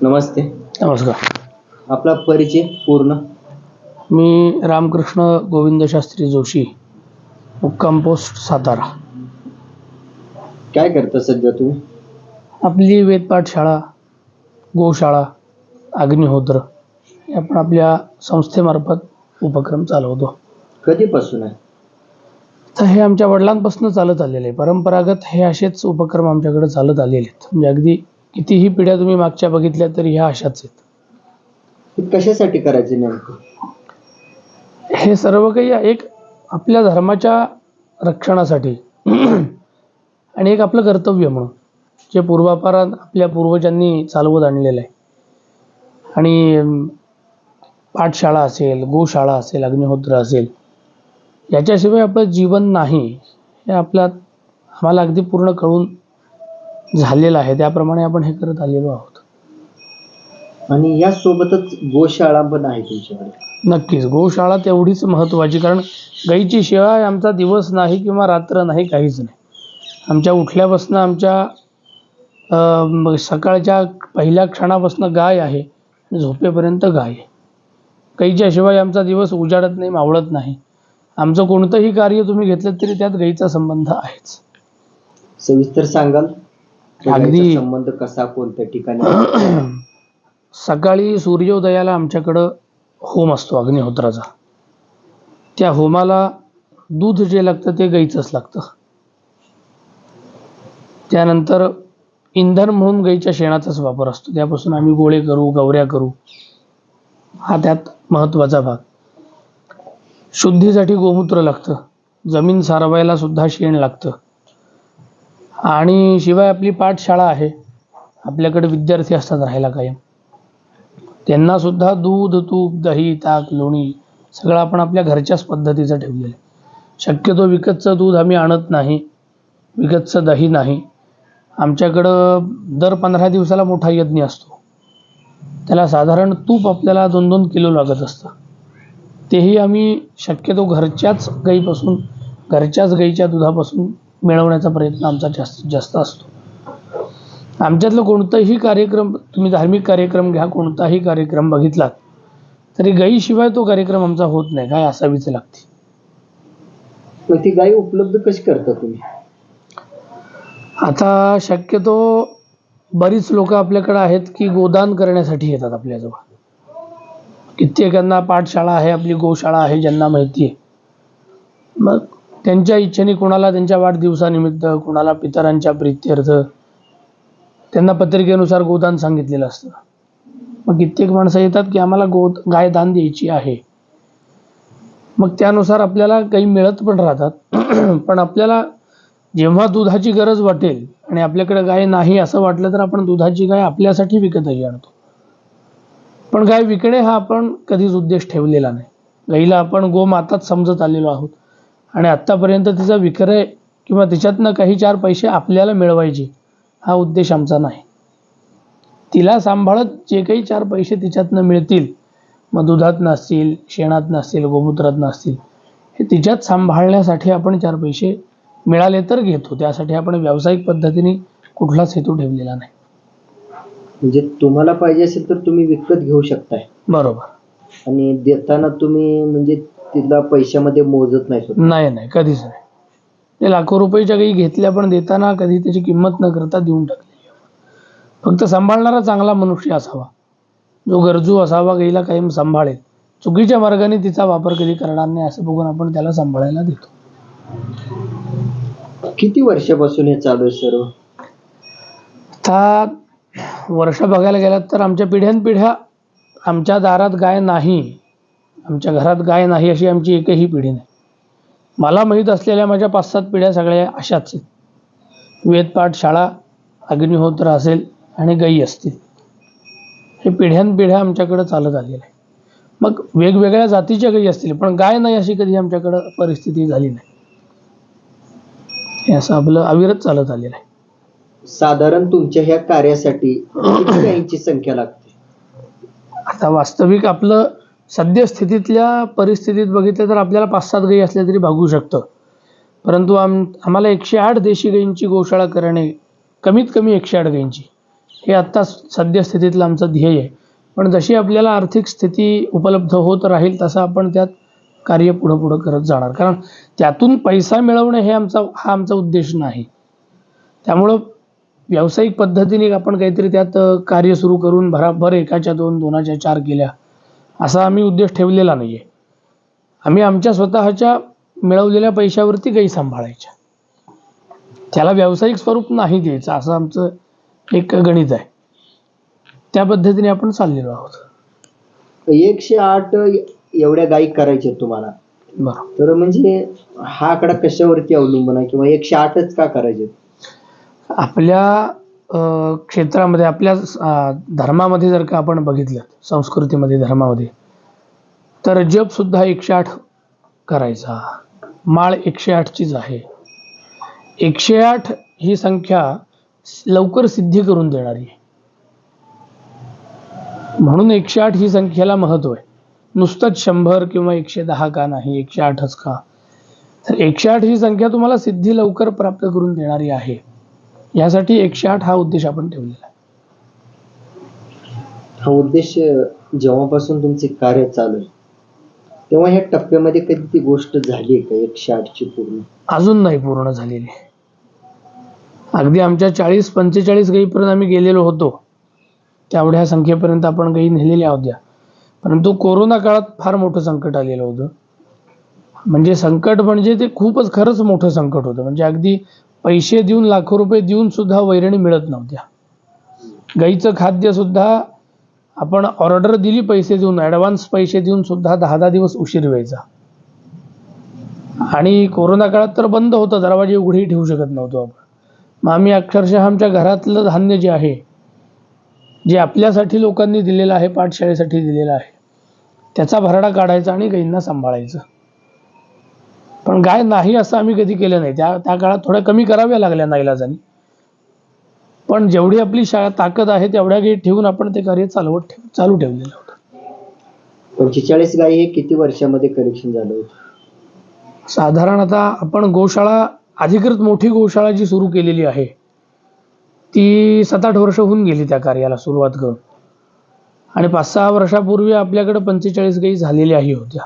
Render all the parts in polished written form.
नमस्ते. नमस्कार. आपला परिचय पूर्ण. मी रामकृष्ण गोविंद शास्त्री जोशी, मुक्काम पोस्ट सातारा. काय करता सध्या तुम्ही? आपली वेदपाठ शाळा, गोशाळा, अग्निहोत्र हे आपण आपल्या संस्थेमार्फत उपक्रम चालवतो. कधीपासून आहे? तर हे आमच्या वडिलांपासून चालत आलेलं आहे. परंपरागत हे असेच उपक्रम आमच्याकडे चालत आलेले आहेत. म्हणजे अगदी कितीही पिढ्या तुम्ही मागच्या बघितल्या तरी ह्या अशाच आहेत. हे कशासाठी करायचे नेमकं? हे सर्व काही एक आपल्या धर्माच्या रक्षणासाठी आणि एक आपलं कर्तव्य म्हणून जे पूर्वापारात आपल्या पूर्वजांनी चालवत आणलेलं आहे. आणि पाठशाळा असेल, गोशाळा असेल, अग्निहोत्र असेल, याच्याशिवाय आपलं जीवन नाही हे आम्हाला अगदी पूर्ण कळून झालेलं आहे. त्याप्रमाणे आपण हे करत आलेलो आहोत. आणि यासोबतच गोशाळा पण आहे तुमच्याकडे? नक्कीच, गोशाळा तेवढीच महत्त्वाची. कारण गाईची सेवा आमचा दिवस नाही किंवा रात्र नाही, काहीच नाही. आमच्या उठल्यापासून आमच्या सकाळच्या पहिल्या क्षणापासून गाय आहे, झोपेपर्यंत गाय आहे. गाईच्या शिवाय आमचा दिवस उजाडत नाही, मावळत नाही. आमचं कोणतंही कार्य तुम्ही घेतलं तरी त्यात गाईचा संबंध आहेच. सविस्तर सांगाल? अगदी. गायीचा संबंध कसा, कोणत्या ठिकाणी? सकाळी सूर्योदयाला आमच्याकडं होम असतो अग्निहोत्राचा. त्या होमाला दूध जे लागतं ते गाईचंच लागतं. त्यानंतर इंधन म्हणून गाईच्या शेणाचाच वापर असतो. त्यापासून आम्ही गोळे करू, गवऱ्या करू, हा त्यात महत्त्वाचा भाग. शुद्धीसाठी गोमूत्र लागतं, जमीन सारवायला सुद्धा शेण लागतं. आणि शिवाय आपली पाठशाळा आहे, आपल्याकडे विद्यार्थी असतात राहायला कायम, त्यांना सुद्धा दूध, तूप, दही, ताक, लोणी सगळं आपण आपल्या घरच्याच पद्धतीचं ठेवलेलं आहे. शक्यतो विकतचं दूध आम्ही आणत नाही, विकतचं दही नाही. आमच्याकडं दर 15 दिवसाला मोठा यज्ञ असतो. त्याला साधारण तूप आपल्याला 2-2 किलो लागत असतं. तेही आम्ही शक्यतो घरच्याच गाईपासून, घरच्याच गाईच्या दुधापासून मिळवण्याचा प्रयत्न आमचा जास्तीत जास्त असतो. आमच्यातलं कोणताही कार्यक्रम, तुम्ही धार्मिक कार्यक्रम घ्या, कोणताही कार्यक्रम बघितलात तरी गाईशिवाय तो कार्यक्रम आमचा होत नाही. गाय असावीच लागते. मग ती गाय उपलब्ध कशी करता तुम्ही? आता शक्यतो बरीच लोक आपल्याकडे आहेत की गोदान करण्यासाठी येतात आपल्याजवळ. कित्येकांना पाठशाळा आहे, आपली गोशाळा आहे, ज्यांना माहिती आहे. मग त्यांच्या इच्छेने कोणाला त्यांच्या वाढदिवसानिमित्त, कोणाला पितरांच्या प्रित्यर्थ त्यांना पत्रिकेनुसार गोदान सांगितलेलं असतं. मग कित्येक माणसं येतात की आम्हाला गाय दान द्यायची आहे. मग त्यानुसार आपल्याला काही मिळत पण राहतात. पण आपल्याला जेव्हा दुधाची गरज वाटेल आणि आपल्याकडे गाय नाही असं वाटलं तर आपण दुधाची गाय आपल्यासाठी विकतही आणतो. पण गाय विकणे हा आपण कधीच उद्देश ठेवलेला नाही. गाईला आपण गोमाताच समजत आलेलो आहोत आणि आत्तापर्यंत तिचा विक्रय किंवा तिच्यातनं काही 4 पैसे आपल्याला मिळवायचे हा उद्देश आमचा नाही. तिला सांभाळत जे काही 4 पैसे तिच्यातनं मिळतील, मग दुधात नसतील, शेणात नसतील, गोमूत्रात नसतील, हे तिच्यात सांभाळण्यासाठी आपण 4 पैसे मिळाले तर घेतो. त्यासाठी आपण व्यावसायिक पद्धतीने कुठलाच हेतू ठेवलेला नाही. म्हणजे तुम्हाला पाहिजे असेल तर तुम्ही विकत घेऊ शकताय. बरोबर. आणि देताना तुम्ही म्हणजे तिला पैशामध्ये मोजत नाही? नाही, कधीच नाही. ते लाखो रुपयाच्या गाई घेतल्या, पण देताना कधी त्याची किंमत न करता देऊन टाकलेली. फक्त सांभाळणारा चांगला मनुष्य असावा, जो गरजू असावा, गाईला कायम सांभाळेल, चुकीच्या मार्गाने तिचा वापर कधी करणार नाही असं बघून आपण त्याला सांभाळायला देतो. किती वर्षापासून हे चालू आहे सर्व? आता वर्ष बघायला गेलात तर आमच्या पिढ्यानपिढ्या आमच्या दारात गाय नाही, आमच्या घरात गाय नाही अशी आमची एकही पिढी नाही. मला माहीत असलेल्या माझ्या 5-7 पिढ्या सगळ्या अशाच आहेत. वेदपाठ शाळा, अग्निहोत्र असेल आणि गायी असतील, हे पिढ्यानपिढ्या आमच्याकडं चालत आलेलं आहे. मग वेगवेगळ्या जातीच्या गायी असतील, पण गाय नाही अशी कधी आमच्याकडं परिस्थिती झाली नाही. हे असं आपलं अविरत चालत आलेलं आहे. साधारण तुमच्या ह्या कार्यासाठी किती गायींची संख्या लागते? आता वास्तविक आपलं सद्यस्थितीतल्या परिस्थितीत बघितलं तर आपल्याला 5-7 गायी असल्या तरी भागू शकतं. परंतु आम्हाला 108 देशी गायींची गोशाळा करणे, कमीत कमी 108 गायींची, हे आत्ता सद्यस्थितीतलं आमचं ध्येय आहे. पण जशी आपल्याला आर्थिक स्थिती उपलब्ध होत राहील तसं आपण त्यात कार्य पुढं पुढं करत जाणार. कारण त्यातून पैसा मिळवणे हा आमचा उद्देश नाही. त्यामुळं व्यावसायिक पद्धतीने आपण काहीतरी त्यात कार्य सुरू करून भराभर एकाच्या 2, 2च्या 4 केल्या असा आम्ही उद्देश ठेवलेला नाही आहे. आम्ही आमच्या स्वतःच्या मिळवलेल्या पैशावरती गायी सांभाळायच्या, त्याला व्यावसायिक स्वरूप नाही द्यायचं असं आमचं एक गणित आहे. त्या पद्धतीने आपण चाललेलो आहोत. 108 एवढ्या गायी करायच्या तुम्हाला, बरं. तर म्हणजे हा आकडा कशावरती अवलंबून आहे किंवा 108च का करायचे? आपल्या क्षेत्रामध्ये आपल्या धर्मामध्ये जर का आपण बघितलं, संस्कृतीमध्ये धर्मामध्ये, तर जपसुद्धा 108 करायचा, माळ 108चीच आहे. 108 ही संख्या लवकर सिद्धी करून देणारी आहे, म्हणून 108 ही संख्येला महत्त्व आहे. नुसतंच 100 किंवा 110 का नाही, 108च का? तर 108 ही संख्या तुम्हाला सिद्धी लवकर प्राप्त करून देणारी आहे. यासाठी 108 हा उद्देश आपण ठेवलेला आहे. हा उद्देश जेव्हापासून तुमचे कार्य चालू आहे तेव्हा ह्या टप्प्यामध्ये कधी ती गोष्ट झाली का 108ची पूर्ण? अजून नाही पूर्ण झालेली. अगदी आमच्या 40-45 गायीपर्यंत आम्ही गेलेलो होतो, तेवढ्या संख्येपर्यंत आपण गायी नेलेल्या होत्या. परंतु कोरोना काळात फार मोठं संकट आलेलं होतं. म्हणजे संकट म्हणजे ते खूपच खरंच मोठं संकट होतं. म्हणजे अगदी पैसे देऊन, लाखो रुपये देऊन सुद्धा वैरणी मिळत नव्हत्या. गाईचं खाद्य सुद्धा आपण ऑर्डर दिली पैसे देऊन, ॲडव्हान्स पैसे देऊन सुद्धा 10-10 दिवस उशीर व्हायचा. आणि कोरोना काळात तर बंद होतं, दरवाजे उघडेही ठेवू शकत नव्हतो आपण. मग आम्ही अक्षरशः आमच्या घरातलं धान्य जे आहे, जे आपल्यासाठी लोकांनी दिलेलं आहे, पाठशाळेसाठी दिलेलं आहे, त्याचा भराडा काढायचा आणि गायींना सांभाळायचं. पण गाय नाही असं आम्ही कधी केलं नाही. त्या काळात थोड्या कमी कराव्या लागल्या नाईलाजाने. पण जेवढी आपली ताकद आहे तेवढ्या गायी ठेवून आपण ते कार्य चालू ठेवलेलं होतं. 45 गायी हे किती वर्षामध्ये कलेक्शन झालं होतं? साधारण आता आपण गोशाळा, अधिकृत मोठी गोशाळा जी सुरू केलेली आहे ती 7-8 वर्ष होऊन गेली त्या कार्याला सुरुवात करून. आणि 5-6 वर्षापूर्वी आपल्याकडे 45 गायी झालेल्याही होत्या.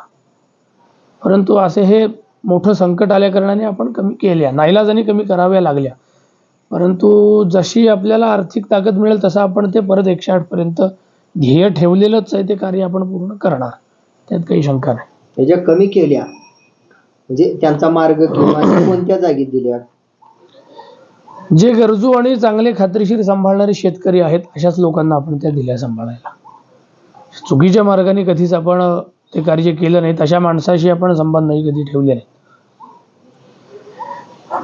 परंतु असे हे मोठं संकट आल्या कारणाने आपण कमी केल्या, नाईलाजाने कमी कराव्या लागल्या. परंतु जशी आपल्याला आर्थिक ताकद मिळेल तसं आपण ते परत 108 पर्यंत ध्येय ठेवलेलंच आहे, ते कार्य आपण पूर्ण करणार, त्यात काही शंका नाही. ह्याच्या कमी केल्या म्हणजे त्यांचा मार्ग किंवा कोणत्या जागी दिल्या? जे गरजू आणि चांगले खात्रीशीर सांभाळणारे शेतकरी आहेत अशाच लोकांना आपण त्या दिल्या सांभाळायला. चुकीच्या मार्गाने कधीच आपण ते कार्य केलं नाही, तशा माणसाशी आपण संबंध नाही कधी ठेवले नाही.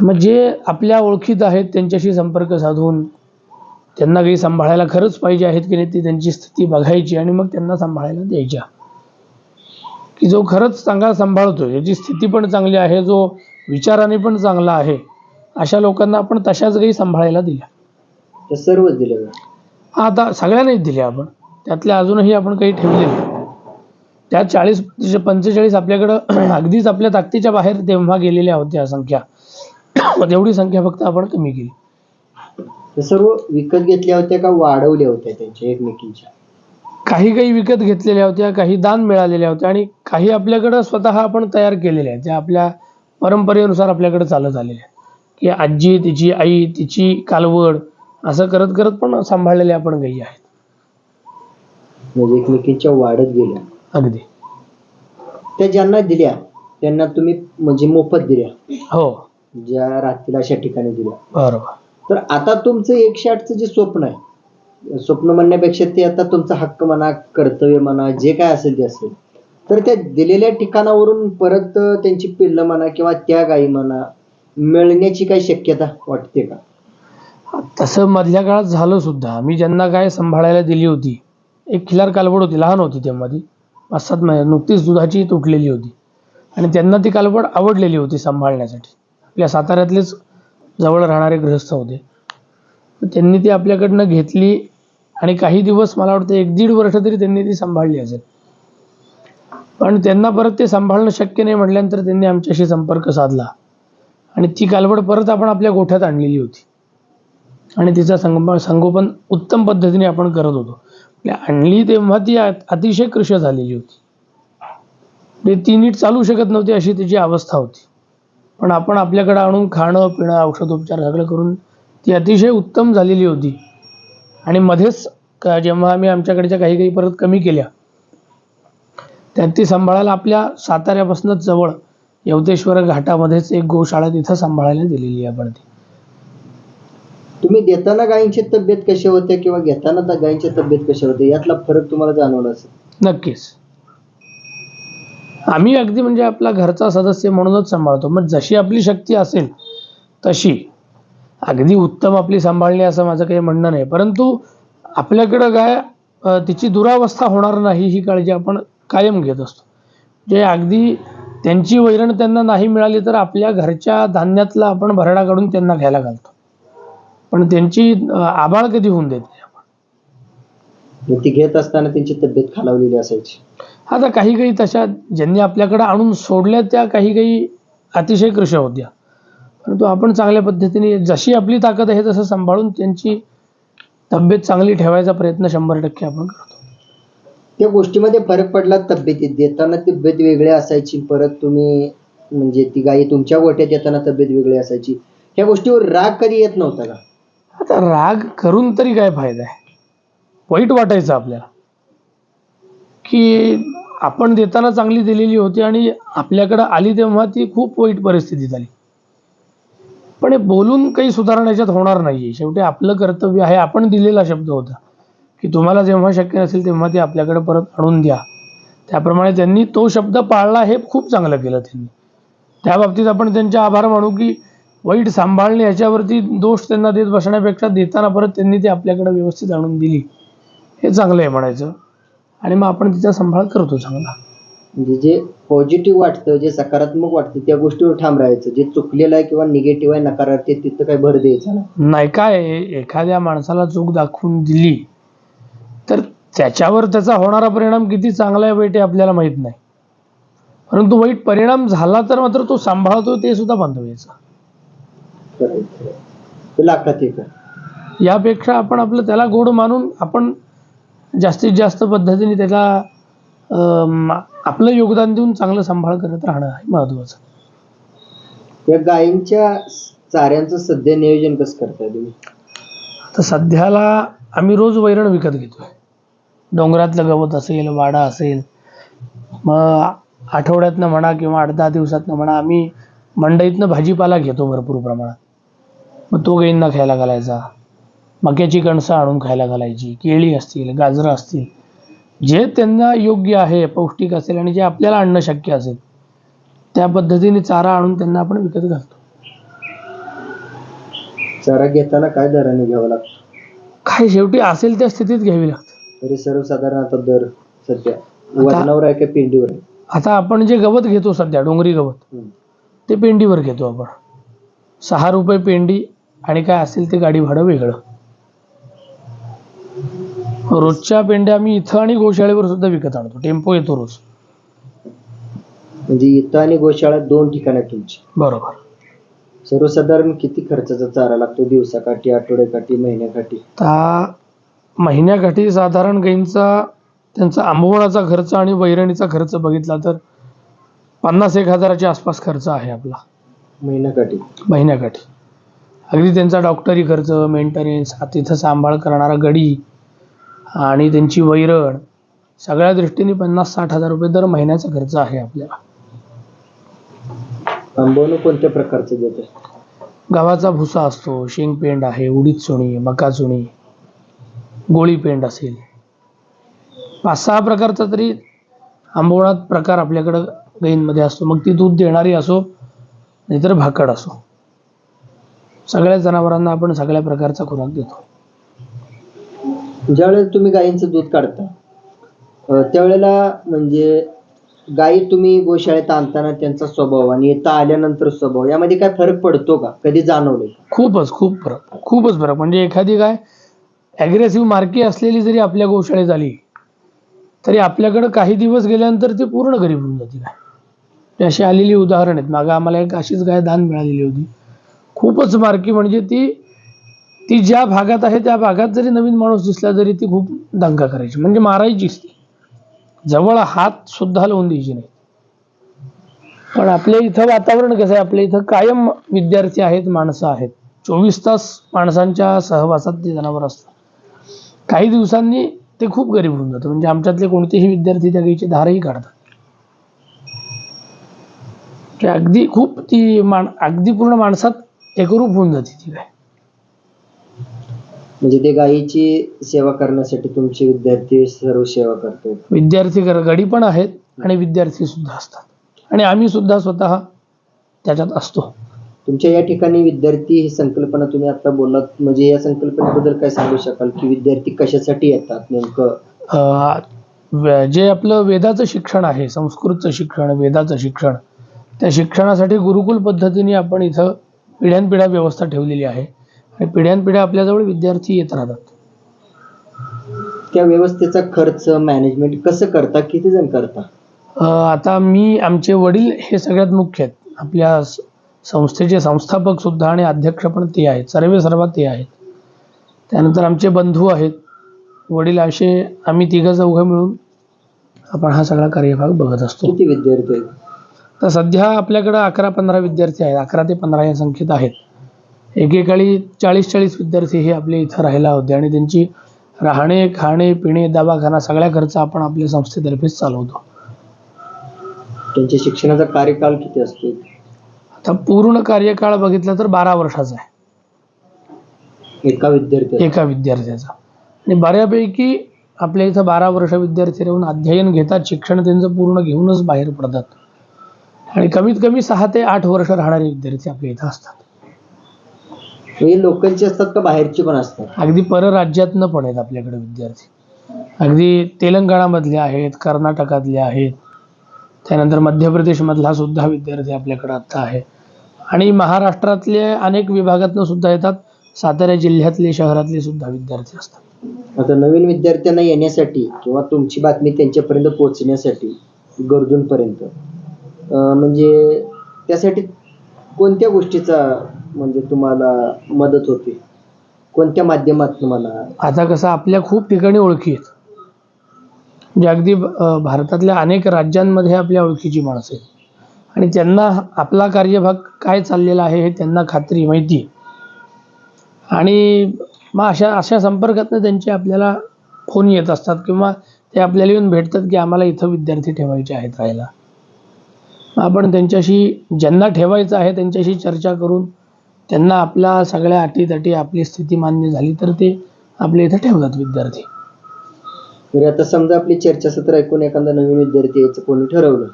मग जे आपल्या ओळखीत आहेत त्यांच्याशी संपर्क साधून त्यांना काही सांभाळायला खरंच पाहिजे आहेत की नाही ती त्यांची स्थिती बघायची आणि मग त्यांना सांभाळायला द्यायच्या. की जो खरंच चांगला सांभाळतोय, याची स्थिती पण चांगली आहे, जो विचाराने पण चांगला आहे, अशा लोकांना आपण तशाच काही सांभाळायला दिल्या. तर सर्वच दिलं? आता सगळ्यांनाच दिल्या आपण, त्यातल्या अजूनही आपण काही ठेवले नाही. त्या 40-45 आपल्याकडं अगदीच आपल्या ताकदीच्या बाहेर तेव्हा गेलेल्या होत्या संख्या. तेवढी संख्या फक्त आपण कमी केली. तर सर्व विकत घेतल्या होत्या का वाढवल्या होत्या त्यांच्या एकमेकींच्या? काही विकत घेतलेल्या होत्या, काही दान मिळालेल्या होत्या आणि काही आपल्याकडं स्वतः आपण तयार केलेल्या आहेत, ज्या आपल्या परंपरेनुसार आपल्याकडे चालत आलेल्या. की आजी, तिची आई, तिची कालवड असं करत करत पण सांभाळलेल्या आपण गायी आहेत. म्हणजे एकमेकींच्या वाढत गेल्या. अगदी. त्या ज्यांना दिल्या त्यांना तुम्ही म्हणजे मोफत दिल्या? हो, ज्या रात्रीला अशा ठिकाणी दिल्या. बरोबर. तर आता तुमचं 108चं जे स्वप्न आहे, स्वप्न म्हणण्यापेक्षा ते आता तुमचा हक्क म्हणा, कर्तव्य म्हणा, जे काय असेल ते असेल, तर त्या दिलेल्या ठिकाणावरून परत त्यांची पिल्लं म्हणा किंवा त्या गायी म्हणा मिळण्याची काही शक्यता वाटते का? तसं मधल्या काळात झालं सुद्धा. मी ज्यांना गाय सांभाळायला दिली होती, एक खिलार कालवड होती, लहान होती तेव्हा, ती 5-7 महिने नुकतीच दुधाची तुटलेली होती आणि त्यांना ती कालवड आवडलेली होती सांभाळण्यासाठी. आपल्या साताऱ्यातलेच जवळ राहणारे गृहस्थ होते, त्यांनी ती आपल्याकडनं घेतली आणि काही दिवस, मला वाटतं 1-1.5 वर्ष तरी त्यांनी ती सांभाळली असेल. पण त्यांना परत ते सांभाळणं शक्य नाही म्हटल्यानंतर त्यांनी आमच्याशी संपर्क साधला आणि ती कालवड परत आपण आपल्या गोठ्यात आणलेली होती. आणि तिचा संगोपन उत्तम पद्धतीने आपण करत होतो. म्हणजे आणली तेव्हा ती अतिशय कृश झालेली होती. म्हणजे ती नीट चालू शकत नव्हती अशी तिची अवस्था होती. पण आपण आपल्याकडे आणून खाणं पिणं औषधोपचार सगळं करून ती अतिशय उत्तम झालेली होती. आणि मध्येच जेव्हा आम्ही आमच्याकडच्या काही काही परत कमी केल्या, त्यात ती सांभाळायला आपल्या साताऱ्यापासूनच जवळ यवतेश्वर घाटामध्येच एक गोशाळा तिथं सांभाळायला दिलेली आहे आपण ती. तुम्ही देताना गायींची तब्येत कशी होते किंवा घेताना त्या गायींची तब्येत कशी होते यातला फरक तुम्हाला जाणवला असेल? नक्कीच. आम्ही अगदी म्हणजे आपला घरचा सदस्य म्हणूनच सांभाळतो. मग जशी आपली शक्ती असेल तशी. अगदी उत्तम आपली सांभाळणी असं माझं काही म्हणणं नाही. परंतु आपल्याकडं गाय तिची दुरावस्था होणार नाही ही काळजी आपण कायम घेत असतो. जे अगदी त्यांची वैरण त्यांना नाही मिळाली तर आपल्या घरच्या धान्यातला आपण भरडा काढून त्यांना खायला घालतो. पण त्यांची आबाळ कधी होऊन देत नाही आपण. ती घेत असताना त्यांची तब्येत खालावलेली असायची. आता काही काही तशा ज्यांनी आपल्याकडे आणून सोडल्या त्या काही काही अतिशय कृश होत्या. परंतु आपण चांगल्या पद्धतीने जशी आपली ताकद आहे तसं सांभाळून त्यांची तब्येत चांगली ठेवायचा प्रयत्न 100% आपण करतो. त्या गोष्टीमध्ये फरक पडला तब्येतीत. देताना तब्येत वेगळी असायची, परत तुम्ही म्हणजे ती गायी तुमच्या गोठ्यात येताना तब्येत वेगळी असायची. ह्या गोष्टीवर राग कधी येत नव्हता का? आता राग करून तरी काय फायदा आहे? वाईट वाटायचं आपल्याला की आपण देताना चांगली दिलेली होती आणि आपल्याकडं आली तेव्हा ती खूप वाईट परिस्थितीत आली. पण हे बोलून काही सुधारणा याच्यात होणार नाहीये. शेवटी आपलं कर्तव्य आहे. आपण दिलेला शब्द होता की तुम्हाला जेव्हा शक्य नसेल तेव्हा ते आपल्याकडे परत आणून द्या. त्याप्रमाणे त्यांनी तो शब्द पाळला, हे खूप चांगलं केलं त्यांनी. त्या बाबतीत आपण त्यांचे आभार मानू की वाईट सांभाळणे याच्यावरती दोष त्यांना देत बसण्यापेक्षा देताना परत त्यांनी ते आपल्याकडे व्यवस्थित आणून दिली, हे चांगलं आहे म्हणायचं. आणि मग आपण तिचा सांभाळ करतो चांगला. म्हणजे जे पॉझिटिव्ह वाटतं, जे सकारात्मक वाटतं त्या गोष्टीवर ठाम राहायचं. जे चुकलेलं आहे किंवा निगेटिव्ह आहे, नकारार्थी आहे, तिथं काही भर द्यायचा नाही. नाही, काय आहे, एखाद्या माणसाला चूक दाखवून दिली तर त्याच्यावर त्याचा होणारा परिणाम किती चांगला आहे वाईट आहे आपल्याला माहित नाही. परंतु वाईट परिणाम झाला तर मात्र तो सांभाळतो ते सुद्धा बांधवायचं. ते लाखात एक आहे. यापेक्षा आपण आपलं त्याला गोड मानून आपण जास्तीत जास्त पद्धतीने त्याला आपलं योगदान देऊन चांगलं सांभाळ करत राहणं आहे महत्वाचं. या गायींच्या चाऱ्यांचं सध्या नियोजन कसं करताय तुम्ही? तर सध्याला आम्ही रोज वैरण विकत घेतोय. डोंगरातलं गवत असेल, वाडा असेल, मग आठवड्यातनं म्हणा किंवा 8-10 दिवसातनं म्हणा आम्ही मंडईतनं भाजीपाला घेतो भरपूर प्रमाणात. मग तो गाईंना खायला घालायचा. मक्याची कणसं आणून खायला घालायची, केळी असतील, गाजरं असतील, जे त्यांना योग्य आहे, पौष्टिक असेल आणि जे आपल्याला आणणं शक्य असेल त्या पद्धतीने चारा आणून त्यांना आपण विकत घालतो. चारा घेताना काय दराने घ्यावा लागतो? काय शेवटी असेल त्या स्थितीत घ्यावी लागते. तरी सर्वसाधारण आता दर सध्या वजनावर आहे का पेंडीवर आहे? आता आपण जे गवत घेतो सध्या डोंगरी गवत, ते पेंडीवर घेतो आपण. 6 रुपये पेंडी आणि काय असेल ते गाडी भाडं वेगळं. रोजच्या पेंड्या आम्ही इथं आणि गोशाळेवर सुद्धा विकत आणतो. टेम्पो येतो रोज. म्हणजे इथं आणि गोशाळा 2 ठिकाण आहेत तुमची. बरोबर. सर्वसाधारण किती खर्चाचा चारा लागतो? दिवसाकाठी, आठवड्याकाठी, महिन्याकाठी? आता महिन्याकाठी साधारण गाईंचा त्यांचा आंबवणाचा खर्च आणि वैरणीचा खर्च बघितला तर 50-1 हजाराच्या आसपास खर्च आहे आपला महिन्याकाठी. महिन्याकाठी. अगदी त्यांचा डॉक्टरी खर्च, मेंटेनन्स, तिथं सांभाळ करणारा गडी आणि त्यांची वैरण, सगळ्या दृष्टीने 50-60 हजार रुपये दर महिन्याचा खर्च आहे आपल्याला. आंबवणं कोणत्या प्रकारचं देतं? गव्हाचा भुसा असतो, शेंगपेंड आहे, उडीद चुणी, मका चुणी, गोळी पेंड असेल, 5-6 प्रकारचा तरी आंबवणात प्रकार आपल्याकडं गाईंमध्ये असतो. मग ती दूध देणारी असो नाहीतर भाकड असो, सगळ्या जनावरांना आपण सगळ्या प्रकारचा खुराक देतो. ज्यावेळेला तुम्ही गायींचं दूध काढता त्यावेळेला म्हणजे गायी तुम्ही गोशाळेत आणताना त्यांचा स्वभाव आणि इथं आल्यानंतर स्वभाव यामध्ये काय फरक पडतो का? कधी जाणवले? खूपच फरक. म्हणजे एखादी गाय ॲग्रेसिव्ह मार्की असलेली जरी आपल्या गोशाळेत आली तरी आपल्याकडं काही दिवस गेल्यानंतर ती पूर्ण गरीब होऊन जाते गाय. अशी आलेली उदाहरण आहेत. मागं आम्हाला एक अशीच गाय दान मिळालेली होती. खूपच मार्की, म्हणजे ती ती ज्या भागात आहे त्या भागात जरी नवीन माणूस दिसला तरी ती खूप दंगा करायची, म्हणजे मारायचीच ती, जवळ हात सुद्धा लावून द्यायची नाही. पण आपल्या इथं वातावरण कसं आहे, आपल्या इथं कायम विद्यार्थी आहेत, माणसं आहेत, 24 तास माणसांच्या सहवासात ते जनावर असतात. काही दिवसांनी ते खूप गरीब होऊन जातं, म्हणजे आमच्यातले कोणतेही विद्यार्थी त्या गाईची धारही काढतात. ते अगदी खूप ती अगदी पूर्ण माणसात एकरूप होऊन जाते ती गाय. म्हणजे ते गायीची सेवा करण्यासाठी तुमचे विद्यार्थी सर्व सेवा करतात. विद्यार्थी गडी पण आहेत आणि विद्यार्थी सुद्धा असतात, आणि आम्ही सुद्धा स्वतः त्याच्यात असतो. तुमच्या या ठिकाणी विद्यार्थी ही संकल्पना तुम्ही आता बोललात, म्हणजे या संकल्पनेबद्दल काय सांगू शकाल की विद्यार्थी कशासाठी येतात नेमकं? जे आपलं वेदाचं शिक्षण आहे, संस्कृतचं शिक्षण, वेदाचं शिक्षण, त्या शिक्षणासाठी गुरुकुल पद्धतीने आपण इथं पिढ्यानपिढ्या व्यवस्था ठेवलेली आहे, आणि पिढ्यानपिढ्या आपल्याजवळ विद्यार्थी येत राहतात. त्या व्यवस्थेचा खर्च मॅनेजमेंट कसं करता, किती जण करता? आता आमचे वडील हे सगळ्यात मुख्य आहेत. आपल्या संस्थेचे संस्थापक सुद्धा आणि अध्यक्ष पण ते आहेत, सर्वात ते आहेत. त्यानंतर आमचे बंधू आहेत, वडील, असे आम्ही तिघं चौघं मिळून आपण हा सगळा कार्यभाग बघत असतो. किती विद्यार्थी आहेत? तर सध्या आपल्याकडं 11-15 विद्यार्थी आहेत, 11 ते 15 या संख्येत आहेत. एकेकाळी 40-40 विद्यार्थी हे आपल्या इथं राहायला होते, आणि त्यांची राहणे, खाणे, पिणे, दवाखाना सगळ्या खर्च आपण आपल्या संस्थेतर्फेच चालवतो. त्यांच्या शिक्षणाचा कार्यकाल किती असतो? आता पूर्ण कार्यकाळ बघितला तर 12 वर्षाचा आहे एका विद्यार्थ्याचा, आणि बऱ्यापैकी आपल्या इथं 12 वर्ष विद्यार्थी राहून अध्ययन घेतात, शिक्षण त्यांचं पूर्ण घेऊनच बाहेर पडतात, आणि कमीत कमी 6 ते 8 वर्ष राहणारे विद्यार्थी आपल्या इथं असतात. हे लोकलचे असतात का बाहेरचे पण असतात? अगदी परराज्यातनं पण आहेत आपल्याकडे विद्यार्थी, अगदी तेलंगणामधले आहेत, कर्नाटकातले आहेत, त्यानंतर मध्य प्रदेशमधला सुद्धा विद्यार्थी आपल्याकडे आता आहे, आणि महाराष्ट्रातले अनेक विभागातनं सुद्धा येतात, सातारा जिल्ह्यातले, शहरातले सुद्धा विद्यार्थी असतात. आता नवीन विद्यार्थ्यांना येण्यासाठी किंवा तुमची बातमी त्यांच्यापर्यंत पोहोचण्यासाठी, गरजूंपर्यंत, म्हणजे त्यासाठी कोणत्या गोष्टीचा म्हणजे तुम्हाला मदत होते, कोणत्या माध्यमातून म्हणा? आता कसं, आपल्या खूप ठिकाणी ओळखी आहेत, म्हणजे अगदी भारतातल्या अनेक राज्यांमध्ये आपल्या ओळखीची माणसं आहेत, आणि त्यांना आपला कार्यभाग काय चाललेला आहे हे त्यांना खात्री माहिती आहे, आणि मग अशा संपर्कातनं त्यांचे आपल्याला फोन येत असतात, किंवा ते आपल्याला येऊन भेटतात की आम्हाला इथं विद्यार्थी ठेवायचे आहेत राहायला. आपण त्यांच्याशी, ज्यांना ठेवायचं आहे त्यांच्याशी चर्चा करून त्यांना आपल्या सगळ्या अटीतटी, आपली स्थिती मान्य झाली तर ते आपल्या इथं ठेवतात विद्यार्थी. तर आता समजा आपली चर्चासत्र ऐकून एखादा नवीन विद्यार्थी यायचं कोणी ठरवलं,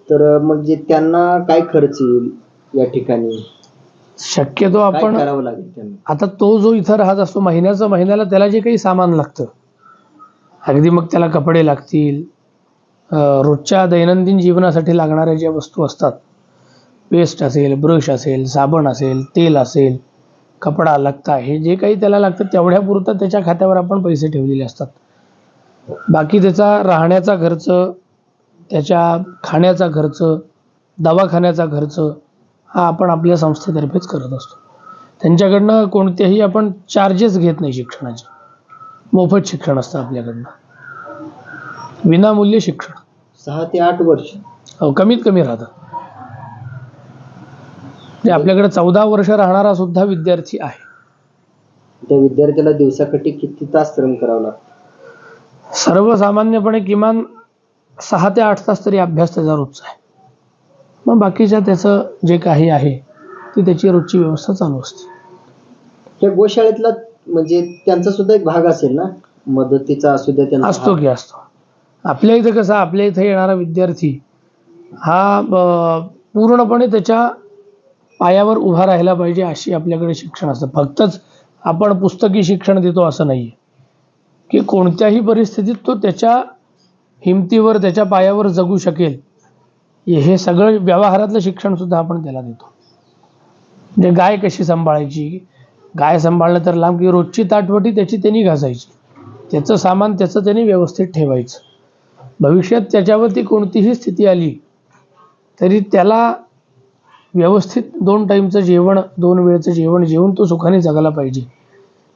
तर मग जे त्यांना काय खर्च येईल या ठिकाणी, शक्यतो काय आपण करावं लागेल त्यांना? आता तो जो इथं राहत असतो, महिन्याला त्याला जे काही सामान लागतं, अगदी मग त्याला कपडे लागतील, रोजच्या दैनंदिन जीवनासाठी लागणाऱ्या ज्या वस्तू असतात, पेस्ट असेल, ब्रश असेल, साबण असेल, तेल असेल, कपडा लत्ता, हे जे काही त्याला लागतं तेवढ्यापुरतं त्याच्या खात्यावर आपण पैसे ठेवलेले असतात. बाकी त्याचा राहण्याचा खर्च, त्याच्या खाण्याचा खर्च, दवाखान्याचा खर्च हा आपण आपल्या संस्थेतर्फेच करत असतो. त्यांच्याकडनं कोणतेही आपण चार्जेस घेत नाही शिक्षणाचे, मोफत शिक्षण असतं आपल्याकडनं, विनामूल्य शिक्षण. 6 ते 8 वर्ष कमीत कमी राहतं. म्हणजे आपल्याकडे 14 वर्ष राहणारा सुद्धा विद्यार्थी आहे. त्या विद्यार्थ्याला दिवसाकाठी किती तास श्रम करावं लागतं? सर्वसामान्यपणे किमान 6 ते 8 तास तरी अभ्यास त्याचा रोजचा आहे. मग बाकीच्या त्याचं जे काही आहे ती त्याची रोजची व्यवस्था चालू असते. त्या गोशाळेतला म्हणजे त्यांचा सुद्धा एक भाग असेल ना, मदतीचा असू द्या त्यांचा? असतो की असतो. आपल्या इथं कसं, आपल्या इथं येणारा विद्यार्थी हा पूर्णपणे त्याच्या पायावर उभा राहायला पाहिजे अशी आपल्याकडे शिक्षण असतं. फक्तच आपण पुस्तकी शिक्षण देतो असं नाही आहे, की कोणत्याही परिस्थितीत तो त्याच्या हिमतीवर, त्याच्या पायावर जगू शकेल, हे सगळं व्यवहारातलं शिक्षण सुद्धा आपण त्याला देतो. म्हणजे गाय कशी सांभाळायची, गाय सांभाळलं तर लांब, की रोजची ताटवटी त्याची त्यांनी घासायची, त्याचं सामान त्याचं त्यांनी व्यवस्थित ठेवायचं. भविष्यात त्याच्यावरती कोणतीही स्थिती आली तरी त्याला व्यवस्थित 2 टाईमचं जेवण, 2 वेळचं जेवण जेवून तो सुखाने जगायला पाहिजे,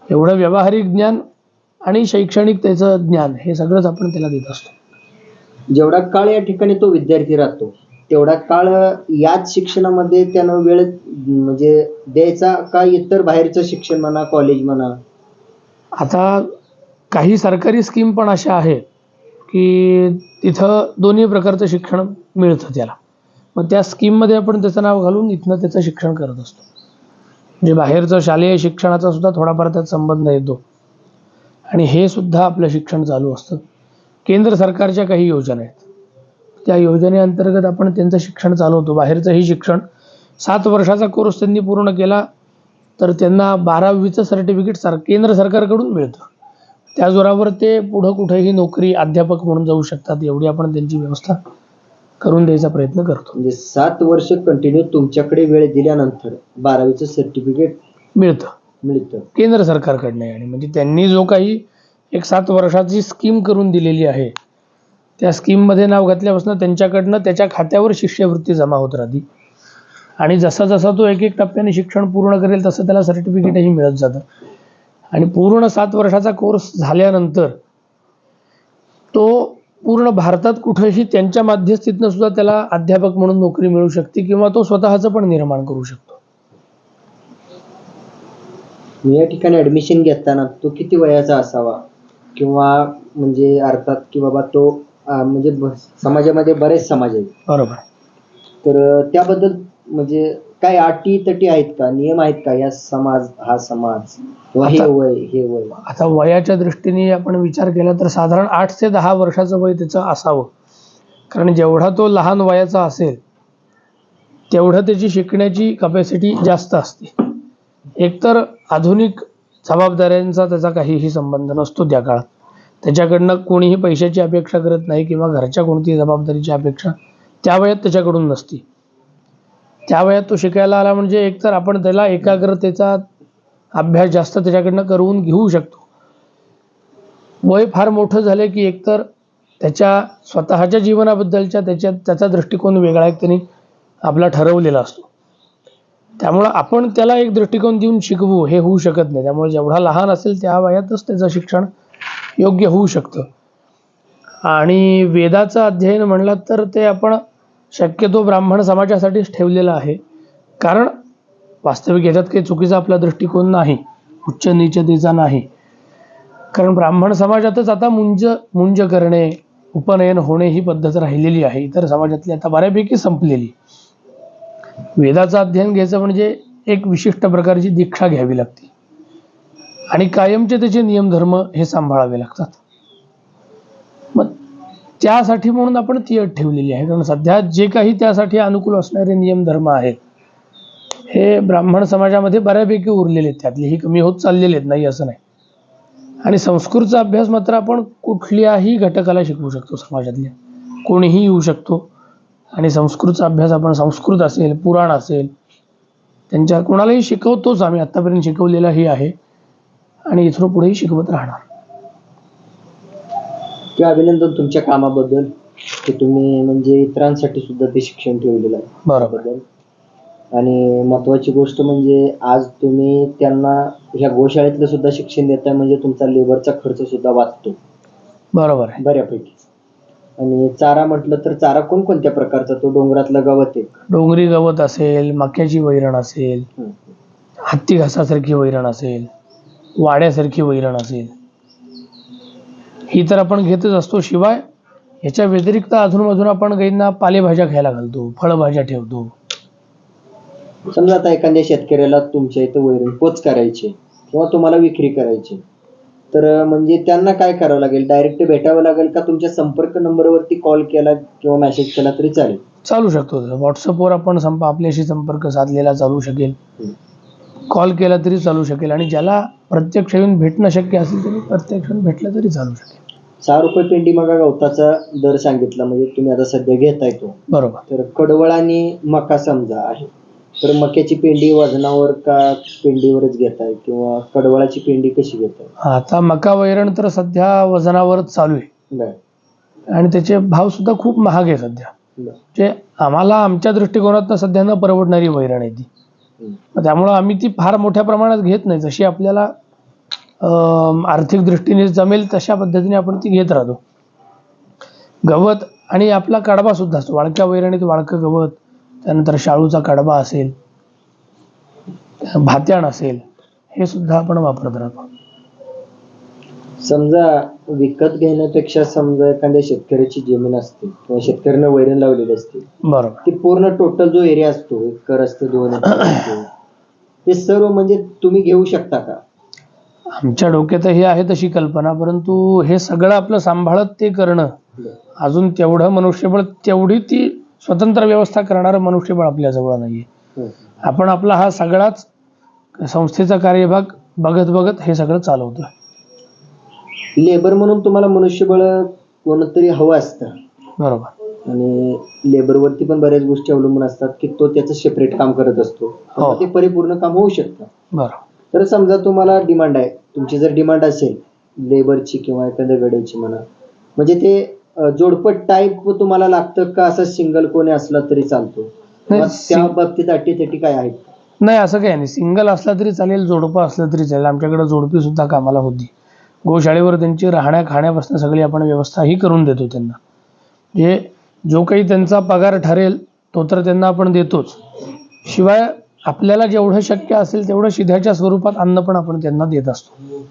एवढं व्यावहारिक ज्ञान आणि शैक्षणिक त्याचं ज्ञान हे सगळंच आपण त्याला देत असतो. जेवढा काळ या ठिकाणी तो विद्यार्थी राहतो तेवढा काळ याच शिक्षणामध्ये त्यानं वेळ म्हणजे द्यायचा का इतर बाहेरचं शिक्षण म्हणा, कॉलेज म्हणा? आता काही सरकारी स्कीम पण अशा आहेत की तिथं दोन्ही प्रकारचं शिक्षण मिळतं त्याला. मग त्या स्कीममध्ये आपण त्याचं नाव घालून इथनं त्याचं शिक्षण करत असतो. म्हणजे बाहेरचं शालेय शिक्षणाचा सुद्धा थोडाफार त्यात संबंध येतो. आणि हे सुद्धा आपलं शिक्षण चालू असतं. केंद्र सरकारच्या काही योजना आहेत, त्या योजनेअंतर्गत आपण त्यांचं शिक्षण चालवतो. बाहेरचंही शिक्षण 7 वर्षाचा कोर्स त्यांनी पूर्ण केला तर त्यांना 12वीचं सर्टिफिकेट केंद्र सरकारकडून मिळतं. त्या जोरावर ते पुढं कुठेही नोकरी अध्यापक म्हणून जाऊ शकतात, एवढी आपण त्यांची व्यवस्था करून द्यायचा प्रयत्न करतो. म्हणजे 7 वर्ष कंटिन्यू तुमच्याकडे वेळ दिल्यानंतर 12वीचं सर्टिफिकेट मिळतं केंद्र सरकारकडनं. आणि म्हणजे त्यांनी जो काही एक 7 वर्षाची स्कीम करून दिलेली आहे त्या स्कीममध्ये नाव घातल्यापासून त्यांच्याकडनं त्याच्या खात्यावर शिष्यवृत्ती जमा होत राहते. आणि जसा जसा तो एक एक टप्प्याने शिक्षण पूर्ण करेल तसं त्याला सर्टिफिकेटही मिळत जातं. आणि पूर्ण 7 वर्षाचा कोर्स झाल्यानंतर तो पूर्ण भारतात कुठेही त्यांच्या मध्यस्थीतनं सुद्धा त्याला अध्यापक म्हणून नोकरी मिळू शकते किंवा तो स्वतःचं पण निर्माण करू शकतो. मी या ठिकाणी ॲडमिशन घेताना तो किती वयाचा असावा किंवा म्हणजे अर्थात की बाबा तो म्हणजे समाजामध्ये बरेच समाज आहेत, बरोबर. तर त्याबद्दल म्हणजे काय अटी तटी आहेत का, नियम आहेत का? या समाज हा समाज किंवा हे वय हे वय? आता वयाच्या दृष्टीने आपण विचार केला तर साधारण 8 ते 10 वर्षाचं वय त्याचं असावं. कारण जेवढा तो लहान वयाचा असेल तेवढं त्याची शिकण्याची कपॅसिटी जास्त असते. एकतर आधुनिक जबाबदाऱ्यांचा त्याचा काहीही संबंध नसतो त्या काळात. त्याच्याकडनं कोणीही पैशाची अपेक्षा करत नाही किंवा घरच्या कोणतीही जबाबदारीची अपेक्षा त्या वयात त्याच्याकडून नसती. त्या वयात तो शिकायला आला म्हणजे एकतर आपण त्याला एकाग्रतेचा अभ्यास जास्त त्याच्याकडनं करून घेऊ शकतो. वय फार मोठं झालं की एकतर त्याच्या स्वतःच्या जीवनाबद्दलच्या त्याचा दृष्टिकोन वेगळा एक त्यांनी आपला ठरवलेला असतो. त्यामुळं आपण त्याला एक दृष्टिकोन देऊन शिकवू हे होऊ शकत नाही. त्यामुळे जेवढा लहान असेल त्या वयातच त्याचं शिक्षण योग्य होऊ शकतं. आणि वेदाचं अध्ययन म्हणलं तर ते आपण शक्यतो ब्राह्मण समाजासाठीच ठेवलेलं आहे. कारण वास्तविक याच्यात काही चुकीचा आपला दृष्टिकोन नाही, उच्च नीचतेचा नाही. कारण ब्राह्मण समाजातच आता मुंज करणे, उपनयन होणे ही पद्धत राहिलेली आहे. इतर समाजातली आता बऱ्यापैकी संपलेली. वेदाचं अध्ययन घ्यायचं म्हणजे एक विशिष्ट प्रकारची दीक्षा घ्यावी लागते आणि कायमचे त्याचे नियमधर्म हे सांभाळावे लागतात. मग त्यासाठी म्हणून आपण ती अट ठेवलेली आहे. कारण सध्या जे काही त्यासाठी अनुकूल असणारे नियमधर्म आहेत हे ब्राह्मण समाजामध्ये बऱ्यापैकी उरलेले आहेत, त्यातलेही कमी होत चाललेले आहेत, नाही असं नाही. आणि संस्कृतचा अभ्यास मात्र आपण कुठल्याही घटकाला शिकवू शकतो. समाजातल्या कोणीही येऊ शकतो आणि संस्कृतचा अभ्यास आपण संस्कृत असेल, पुराण असेल, त्यांच्या कोणालाही शिकवतोच. आम्ही आत्तापर्यंत शिकवलेलाही आहे आणि इथून पुढेही शिकवत राहणार. किंवा अभिनंदन तुमच्या कामाबद्दल की तुम्ही म्हणजे इतरांसाठी सुद्धा ते शिक्षण ठेवलेलं आहे. बरोबर. आणि महत्वाची गोष्ट म्हणजे आज तुम्ही त्यांना ह्या गोशाळेतलं सुद्धा शिक्षण देताय म्हणजे तुमचा लेबरचा खर्च सुद्धा वाचतो. बरोबर आहे, बऱ्यापैकी. आणि चारा म्हटलं तर चारा कोणकोणत्या प्रकारचा? तो डोंगरातला गवत आहे, डोंगरी गवत असेल, मक्याची वैरण असेल, हत्ती घासासारखी वैरण असेल, वाड्यासारखी वैरण असेल, ही तर आपण घेतच असतो. शिवाय याच्या व्यतिरिक्त अधूनमधून आपण गाईंना पालेभाज्या खायला घालतो, फळभाज्या ठेवतो. समजा आता एखाद्या शेतकऱ्याला तुमच्या इथं वैरण पोच करायची किंवा तुम्हाला विक्री करायची, तर म्हणजे त्यांना काय करावं लागेल? डायरेक्ट भेटावं लागेल का तुमच्या संपर्क नंबरवरती कॉल केला किंवा मेसेज केला तरी चालेल? चालू शकतो. व्हॉट्सअपवर आपण आपल्याशी संपर्क साधलेला चालू शकेल, कॉल केला तरी चालू शकेल. आणि ज्याला प्रत्यक्ष येऊन भेटणं शक्य असेल तरी प्रत्यक्ष भेटलं तरी चालू शकेल. 6 रुपये पेंडी मका गवताचा दर सांगितला म्हणजे तुम्ही आता सध्या घेताय तो. बरोबर. तर कडवळ आणि मका समजा आहे, तर मक्याची पेंडी वजनावर का पेंडीवरच घेताय किंवा कडवळाची पेंडी कशी घेताय? आता मका वैरण तर सध्या वजनावरच चालू आहे आणि त्याचे भाव सुद्धा खूप महाग आहे सध्या. जे आम्हाला आमच्या दृष्टिकोनातून सध्या न परवडणारी वैरण आहे ती. त्यामुळं आम्ही ती फार मोठ्या प्रमाणात घेत नाही. जशी आपल्याला आर्थिक दृष्टीने जमेल तशा पद्धतीने आपण ती घेत राहतो. गवत आणि आपला कडबा सुद्धा असतो, वाळक्या वैरणीत वाळकं गवत, त्यानंतर शाळूचा कडबा असेल, भात्याण असेल, हे सुद्धा आपण वापरत राहतो. समजा विकत घेण्यापेक्षा समजा एखाद्या शेतकऱ्याची जमीन असते किंवा शेतकऱ्यानं वैरण लावलेली असते, बरोबर. ती पूर्ण टोटल जो एरिया असतो, एकर असतं, 2 एकर असतो, ते सर्व म्हणजे तुम्ही घेऊ शकता का? आमच्या डोक्यातही आहे तशी कल्पना, परंतु हे सगळं आपलं सांभाळत ते करणं, अजून तेवढं मनुष्यबळ, तेवढी ती स्वतंत्र व्यवस्था करणारं मनुष्यबळ आपल्याजवळ नाहीये. आपण आपला हा सगळाच संस्थेचा कार्यभाग बघत बघत हे सगळं चालवतो. लेबर म्हणून तुम्हाला मनुष्यबळ कोणतरी हवं असतं, बरोबर. आणि लेबरवरती पण बऱ्याच गोष्टी अवलंबून असतात की तो त्याचं सेपरेट काम करत असतो, हो. ते परिपूर्ण काम होऊ शकतं. बरोबर. तर समजा तुम्हाला डिमांड आहे, तुमची जर डिमांड असेल लेबरची किंवा एखाद्या गड्याची म्हणा, म्हणजे ते जोडपट टाईप तुम्हाला लागतं का असं सिंगल कोणी असला तरी चालतो? त्या बाबतीत अटीतटी काय आहेत? नाही, असं काही नाही. सिंगल असला तरी चालेल, जोडपं असलं तरी चालेल. आमच्याकडे जोडपी सुद्धा कामाला होती. गोशाळेवर त्यांची राहण्या खाण्यापासून सगळी आपण व्यवस्थाही करून देतो त्यांना. म्हणजे जो काही त्यांचा पगार ठरेल तो तर त्यांना आपण देतोच, शिवाय आपल्याला जेवढं शक्य असेल तेवढं शिध्याच्या स्वरूपात अन्न पण आपण त्यांना देत असतो.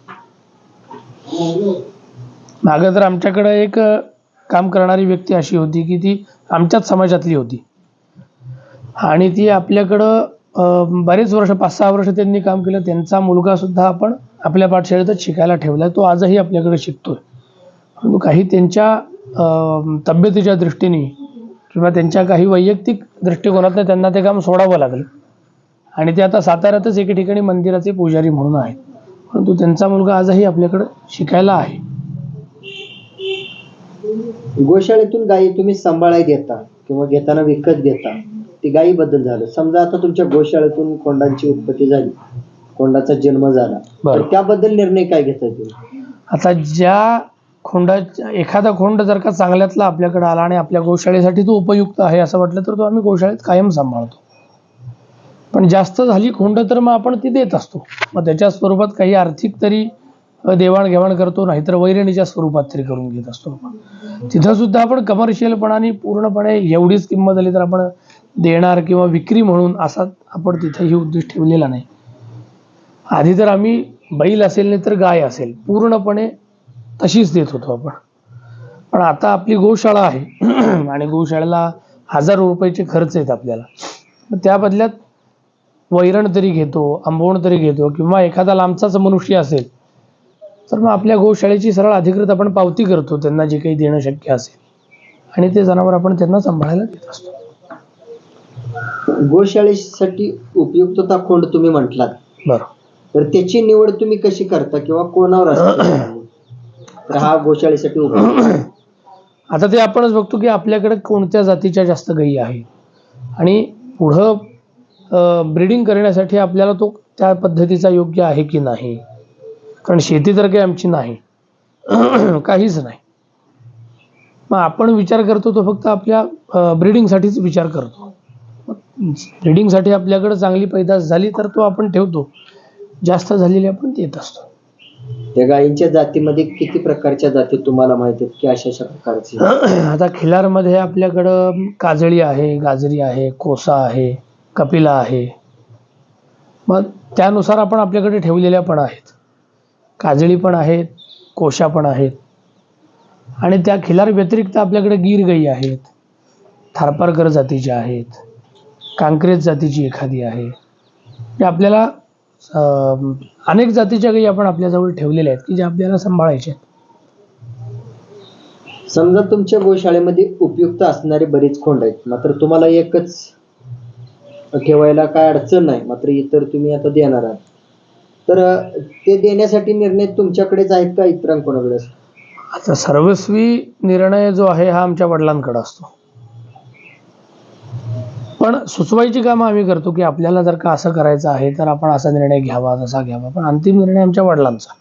मागं तर आमच्याकडे एक काम करणारी व्यक्ती अशी होती की ती आमच्याच समाजातली होती, आणि ती आपल्याकडं बरेच वर्ष, 5-6 वर्ष त्यांनी काम केलं. त्यांचा मुलगा सुद्धा आपण आपल्या पाठशाळेतच शिकायला ठेवलाय, तो आजही आपल्याकडे शिकतोय. परंतु काही त्यांच्या तब्येतीच्या दृष्टीने किंवा त्यांच्या काही वैयक्तिक दृष्टिकोनातनं त्यांना ते काम सोडावं लागलं, आणि ते आता साताऱ्यातच एके ठिकाणी मंदिराचे पुजारी म्हणून आहेत. परंतु त्यांचा मुलगा आजही आपल्याकडे शिकायला आहे. गोशाळेतून गायी तुम्ही सांभाळायला घेता किंवा घेताना विकत घेता, ती गायीबद्दल झालं. समजा आता तुमच्या गोशाळेतून कोंडांची उत्पत्ती झाली, कोंडाचा जन्म झाला, तर त्याबद्दल निर्णय काय घेता तुम्ही? आता ज्या खोंडाच्या, एखादा खोंड जर का चांगल्यातला आपल्याकडे आला आणि आपल्या गोशाळेसाठी तो उपयुक्त आहे असं वाटलं तर तो आम्ही गोशाळेत कायम सांभाळतो. पण जास्त झाली खोंड तर मग आपण ती देत असतो. मग त्याच्या स्वरूपात काही आर्थिक तरी देवाणघेवाण करतो, नाहीतर वैरणीच्या स्वरूपात तरी करून घेत असतो आपण. तिथं सुद्धा आपण कमर्शियलपणाने पूर्णपणे एवढीच किंमत आली तर आपण देणार किंवा विक्री म्हणून असा आपण तिथेही उद्देश ठेवलेला नाही. आधी तर आम्ही बैल असेल नाही तर गाय असेल पूर्णपणे तशीच देत होतो आपण. पण आता आपली गोशाळा आहे आणि गोशाळेला हजारो रुपयाचे खर्च आहेत आपल्याला. त्या बदल्यात वैरण तरी घेतो, आंबवण तरी घेतो, किंवा एखादा लांबचाच मनुष्य असेल तर मग आपल्या गोशाळेची सरळ अधिकृत आपण पावती करतो त्यांना जे काही देणं शक्य असेल, आणि ते जनावर आपण त्यांना सांभाळायला देत असतो. गोशाळेसाठी उपयुक्तता खोंड तुम्ही म्हटलात, बरं. तर त्याची निवड तुम्ही कशी करता किंवा कोणावर असते तर हा गोशाळेसाठी उपयुक्त? आता ते आपणच बघतो की आपल्याकडे कोणत्या जातीच्या जास्त गायी आहेत, आणि पुढं ब्रीडिंग करण्यासाठी आपल्याला तो त्या पद्धतीचा योग्य आहे की नाही. कारण शेती तर काही आमची नाही, काहीच नाही. मग आपण विचार करतो तो फक्त आपल्या ब्रीडिंगसाठीच विचार करतो. ब्रीडिंगसाठी आपल्याकडे चांगली पैदास झाली तर तो आपण ठेवतो, जास्त झालेली आपण देत असतो. त्या गायींच्या जातीमध्ये किती प्रकारच्या जाती तुम्हाला माहिती आहेत की अशा प्रकारची? आता खिलारमध्ये आपल्याकडं काजळी आहे, गाजरी आहे, कोसा आहे, कपिला आहे. मग त्यानुसार आपण आपल्याकडे ठेवलेल्या पण आहेत. काजळी पण आहेत, कोशा पण आहेत, आणि त्या खिलार व्यतिरिक्त आपल्याकडे गिर गाई आहेत, थारपारकर जातीच्या आहेत, कांक्रेज जातीची एखादी आहे. ते आपल्याला अनेक जातीच्या गाई आपण आपल्याजवळ ठेवलेल्या आहेत की ज्या आपल्याला सांभाळायच्या आहेत. समजा तुमच्या गोशाळेमध्ये उपयुक्त असणारे बरेच खोंड आहेत, मात्र तुम्हाला एकच ठेवायला काय अडचण नाही, मात्र इतर तुम्ही आता देणार आहात, तर ते देण्यासाठी निर्णय तुमच्याकडेच आहेत का इतरांकोणाकडे असतो? आता सर्वस्वी निर्णय जो आहे हा आमच्या वडिलांकडे असतो, पण सुचवायची कामं आम्ही करतो की आपल्याला जर का असं करायचं आहे तर आपण असा निर्णय घ्यावा, तसा घ्यावा. पण अंतिम निर्णय आमच्या वडिलांचा.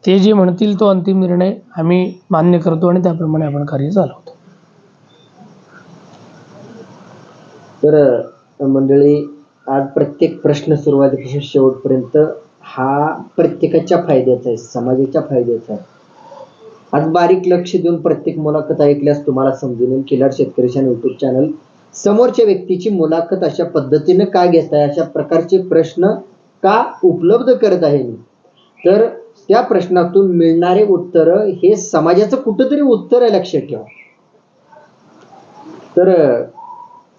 ते जे म्हणतील तो अंतिम निर्णय आम्ही मान्य करतो आणि त्याप्रमाणे आपण कार्य चालवतो. तर मंडळी, आज प्रत्येक प्रश्न सुरुवातीपासून शेवटपर्यंत हा प्रत्येकाच्या फायद्याचा आहे, समाजाच्या फायद्याचा आहे. आज बारीक लक्ष देऊन प्रत्येक मुलाखत ऐकल्यास तुम्हाला समजून येईल खिलार शेतकरी युट्यूब चॅनल समोरच्या व्यक्तीची मुलाखत अशा पद्धतीनं का घेताय, अशा प्रकारचे प्रश्न का उपलब्ध करत आहे मी, तर त्या प्रश्नातून मिळणारे उत्तर हे समाजाचं कुठंतरी उत्तर आहे, लक्षात ठेवा. तर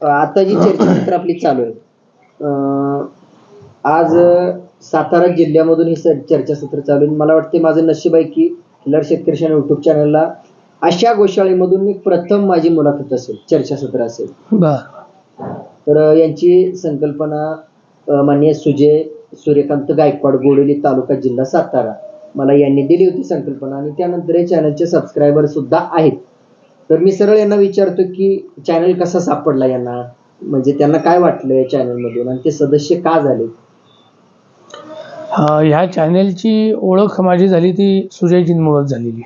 आता जी चर्चासत्र आपली चालू आहे, आज सातारा जिल्ह्यामधून ही चर्चासत्र चालू आहे. मला वाटते माझं नशीब आहे की खिलार शेतकरी युट्यूब चॅनलला अशा गोशाळेमधून मी प्रथम माझी मुलाखत असेल, चर्चासत्र असेल. तर यांची संकल्पना माननीय सुजय सूर्यकांत गायकवाड, गोडेली तालुका जिल्हा सातारा, मला यांनी दिली होती संकल्पना, आणि त्यानंतर या चॅनलचे सबस्क्रायबर सुद्धा आहेत. तर मी सरळ यांना विचारतो की चॅनल कसा सापडला यांना, म्हणजे त्यांना काय वाटलं या चॅनलमधून आणि ते सदस्य का झाले. ह्या चॅनेलची ओळख माझी झाली ती सुजयजींमुळेच झालेली.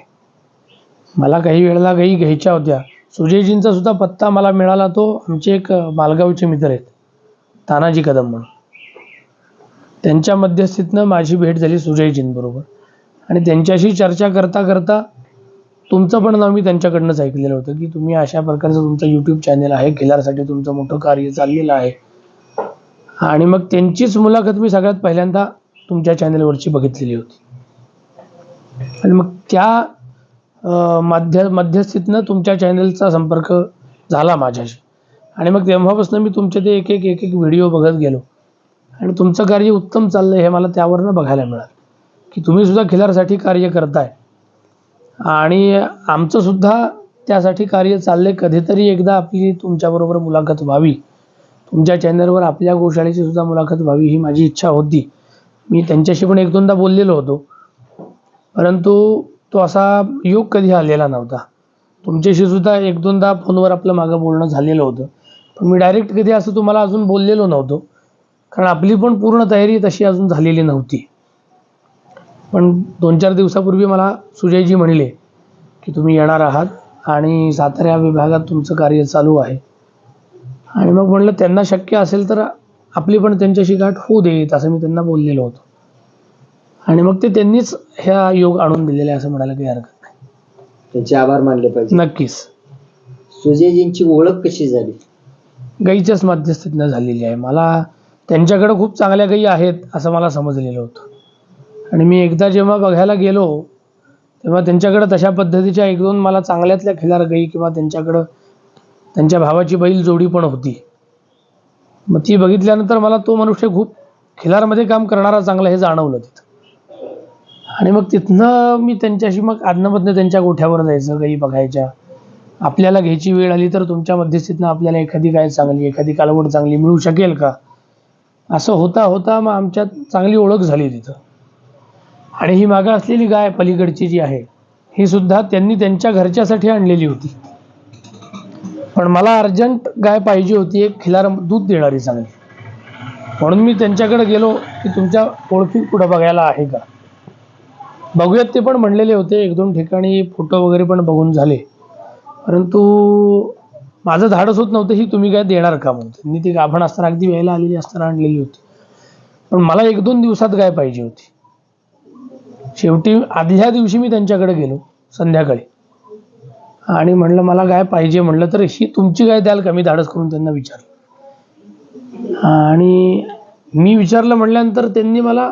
मला काही वेळेला काही घ्यायच्या होत्या. सुजयजींचा सुद्धा पत्ता मला मिळाला, तो आमचे एक मालगावचे मित्र आहेत तानाजी कदम म्हणून, त्यांच्या मध्यस्थीतनं माझी भेट झाली सुजयजींबरोबर. आणि त्यांच्याशी चर्चा करता करता तुमचं पण नाव मी त्यांच्याकडनंच ऐकलेलं होतं की तुम्ही अशा प्रकारचं तुमचं यूट्यूब चॅनेल आहे, खिलारसाठी तुमचं मोठं कार्य चाललेलं आहे. आणि मग त्यांचीच मुलाखत मी सगळ्यात पहिल्यांदा तुमच्या चॅनेलवरची बघितलेली होती. आणि मग त्या मध्यस्थीतनं तुमच्या चॅनलचा संपर्क झाला माझ्याशी. आणि मग तेव्हापासून मी तुमचे ते एक एक व्हिडिओ बघत गेलो. आणि तुमचं कार्य उत्तम चाललं हे मला त्यावरनं बघायला मिळालं की तुम्ही सुद्धा खिलारसाठी कार्य करताय, आणि आमचं सुद्धा त्यासाठी कार्य चाललंय. कधीतरी एकदा आपली तुमच्याबरोबर मुलाखत व्हावी, तुमच्या चॅनलवर आपल्या गोशाळेची सुद्धा मुलाखत व्हावी ही माझी इच्छा होती. मी त्यांच्याशी पण एक दोनदा बोललेलो होतो, परंतु तो असा योग कधी आलेला नव्हता. तुमच्याशी सुद्धा एक दोनदा फोनवर आपलं मागं बोलणं झालेलं होतं, पण मी डायरेक्ट कधी असं तुम्हाला अजून बोललेलो नव्हतो, कारण आपली पण पूर्ण तयारी तशी अजून झालेली नव्हती. पण 2-4 दिवसापूर्वी मला सुजयजी म्हणले की तुम्ही येणार आहात आणि सातारा विभागात तुमचं कार्य चालू आहे. आणि मग म्हणलं त्यांना शक्य असेल तर आपली पण त्यांच्याशी गाठ होऊ देत, असं मी त्यांना बोललेलो होतो. आणि मग त्यांनीच ह्या योग आणून दिलेले असं म्हणायला काही हरकत नाही. त्यांचे आभार मानले पाहिजे. नक्कीच. सुजयजींची ओळख कशी झाली. गाईच्याच मध्यस्थीतनं झालेली आहे. मला त्यांच्याकडे खूप चांगल्या गाई आहेत असं मला समजलेलं होतं. आणि मी एकदा जेव्हा बघायला गेलो तेव्हा त्यांच्याकडं तशा पद्धतीच्या 1-2 मला चांगल्यातल्या खिलार गाई, किंवा त्यांच्याकडं त्यांच्या भावाची बैल जोडी पण होती. मग ती बघितल्यानंतर मला तो मनुष्य खूप खिलारमध्ये काम करणारा चांगला हे जाणवलं तिथं. आणि मग तिथनं मी त्यांच्याशी मग आदनमधनं त्यांच्या गोठ्यावर जायचं, गाई बघायच्या. आपल्याला घ्यायची वेळ आली तर तुमच्या मध्यस्थीतनं आपल्याला एखादी गाय चांगली, एखादी कालवड चांगली मिळू शकेल का, असं होता होता मग आमच्यात चांगली ओळख झाली तिथं. आणि ही मागं असलेली गाय पलीकडची जी आहे ही सुद्धा त्यांनी त्यांच्या घरच्यासाठी आणलेली होती. पण मला अर्जंट गाय पाहिजे होती, एक खिलार दूध देणारी चांगली. म्हणून मी त्यांच्याकडे गेलो की तुमच्या ओळखीत कुठं बघायला आहे का. बघूयात ते पण म्हणलेले होते. 1-2 ठिकाणी फोटो वगैरे पण बघून झाले, परंतु माझं धाडस होत नव्हतं ही तुम्ही काय देणार का म्हणून. त्यांनी ती गाभण असताना, अगदी व्यायला आलेली असताना आणलेली होती. पण मला 1-2 दिवसात गाय पाहिजे होती. शेवटी आदल्या दिवशी मी त्यांच्याकडे गेलो संध्याकाळी आणि म्हणलं मला गाय पाहिजे. म्हणलं तर ही तुमची गाय द्याल का, मी धाडस करून त्यांना विचारलं. आणि मी विचारलं म्हटल्यानंतर त्यांनी मला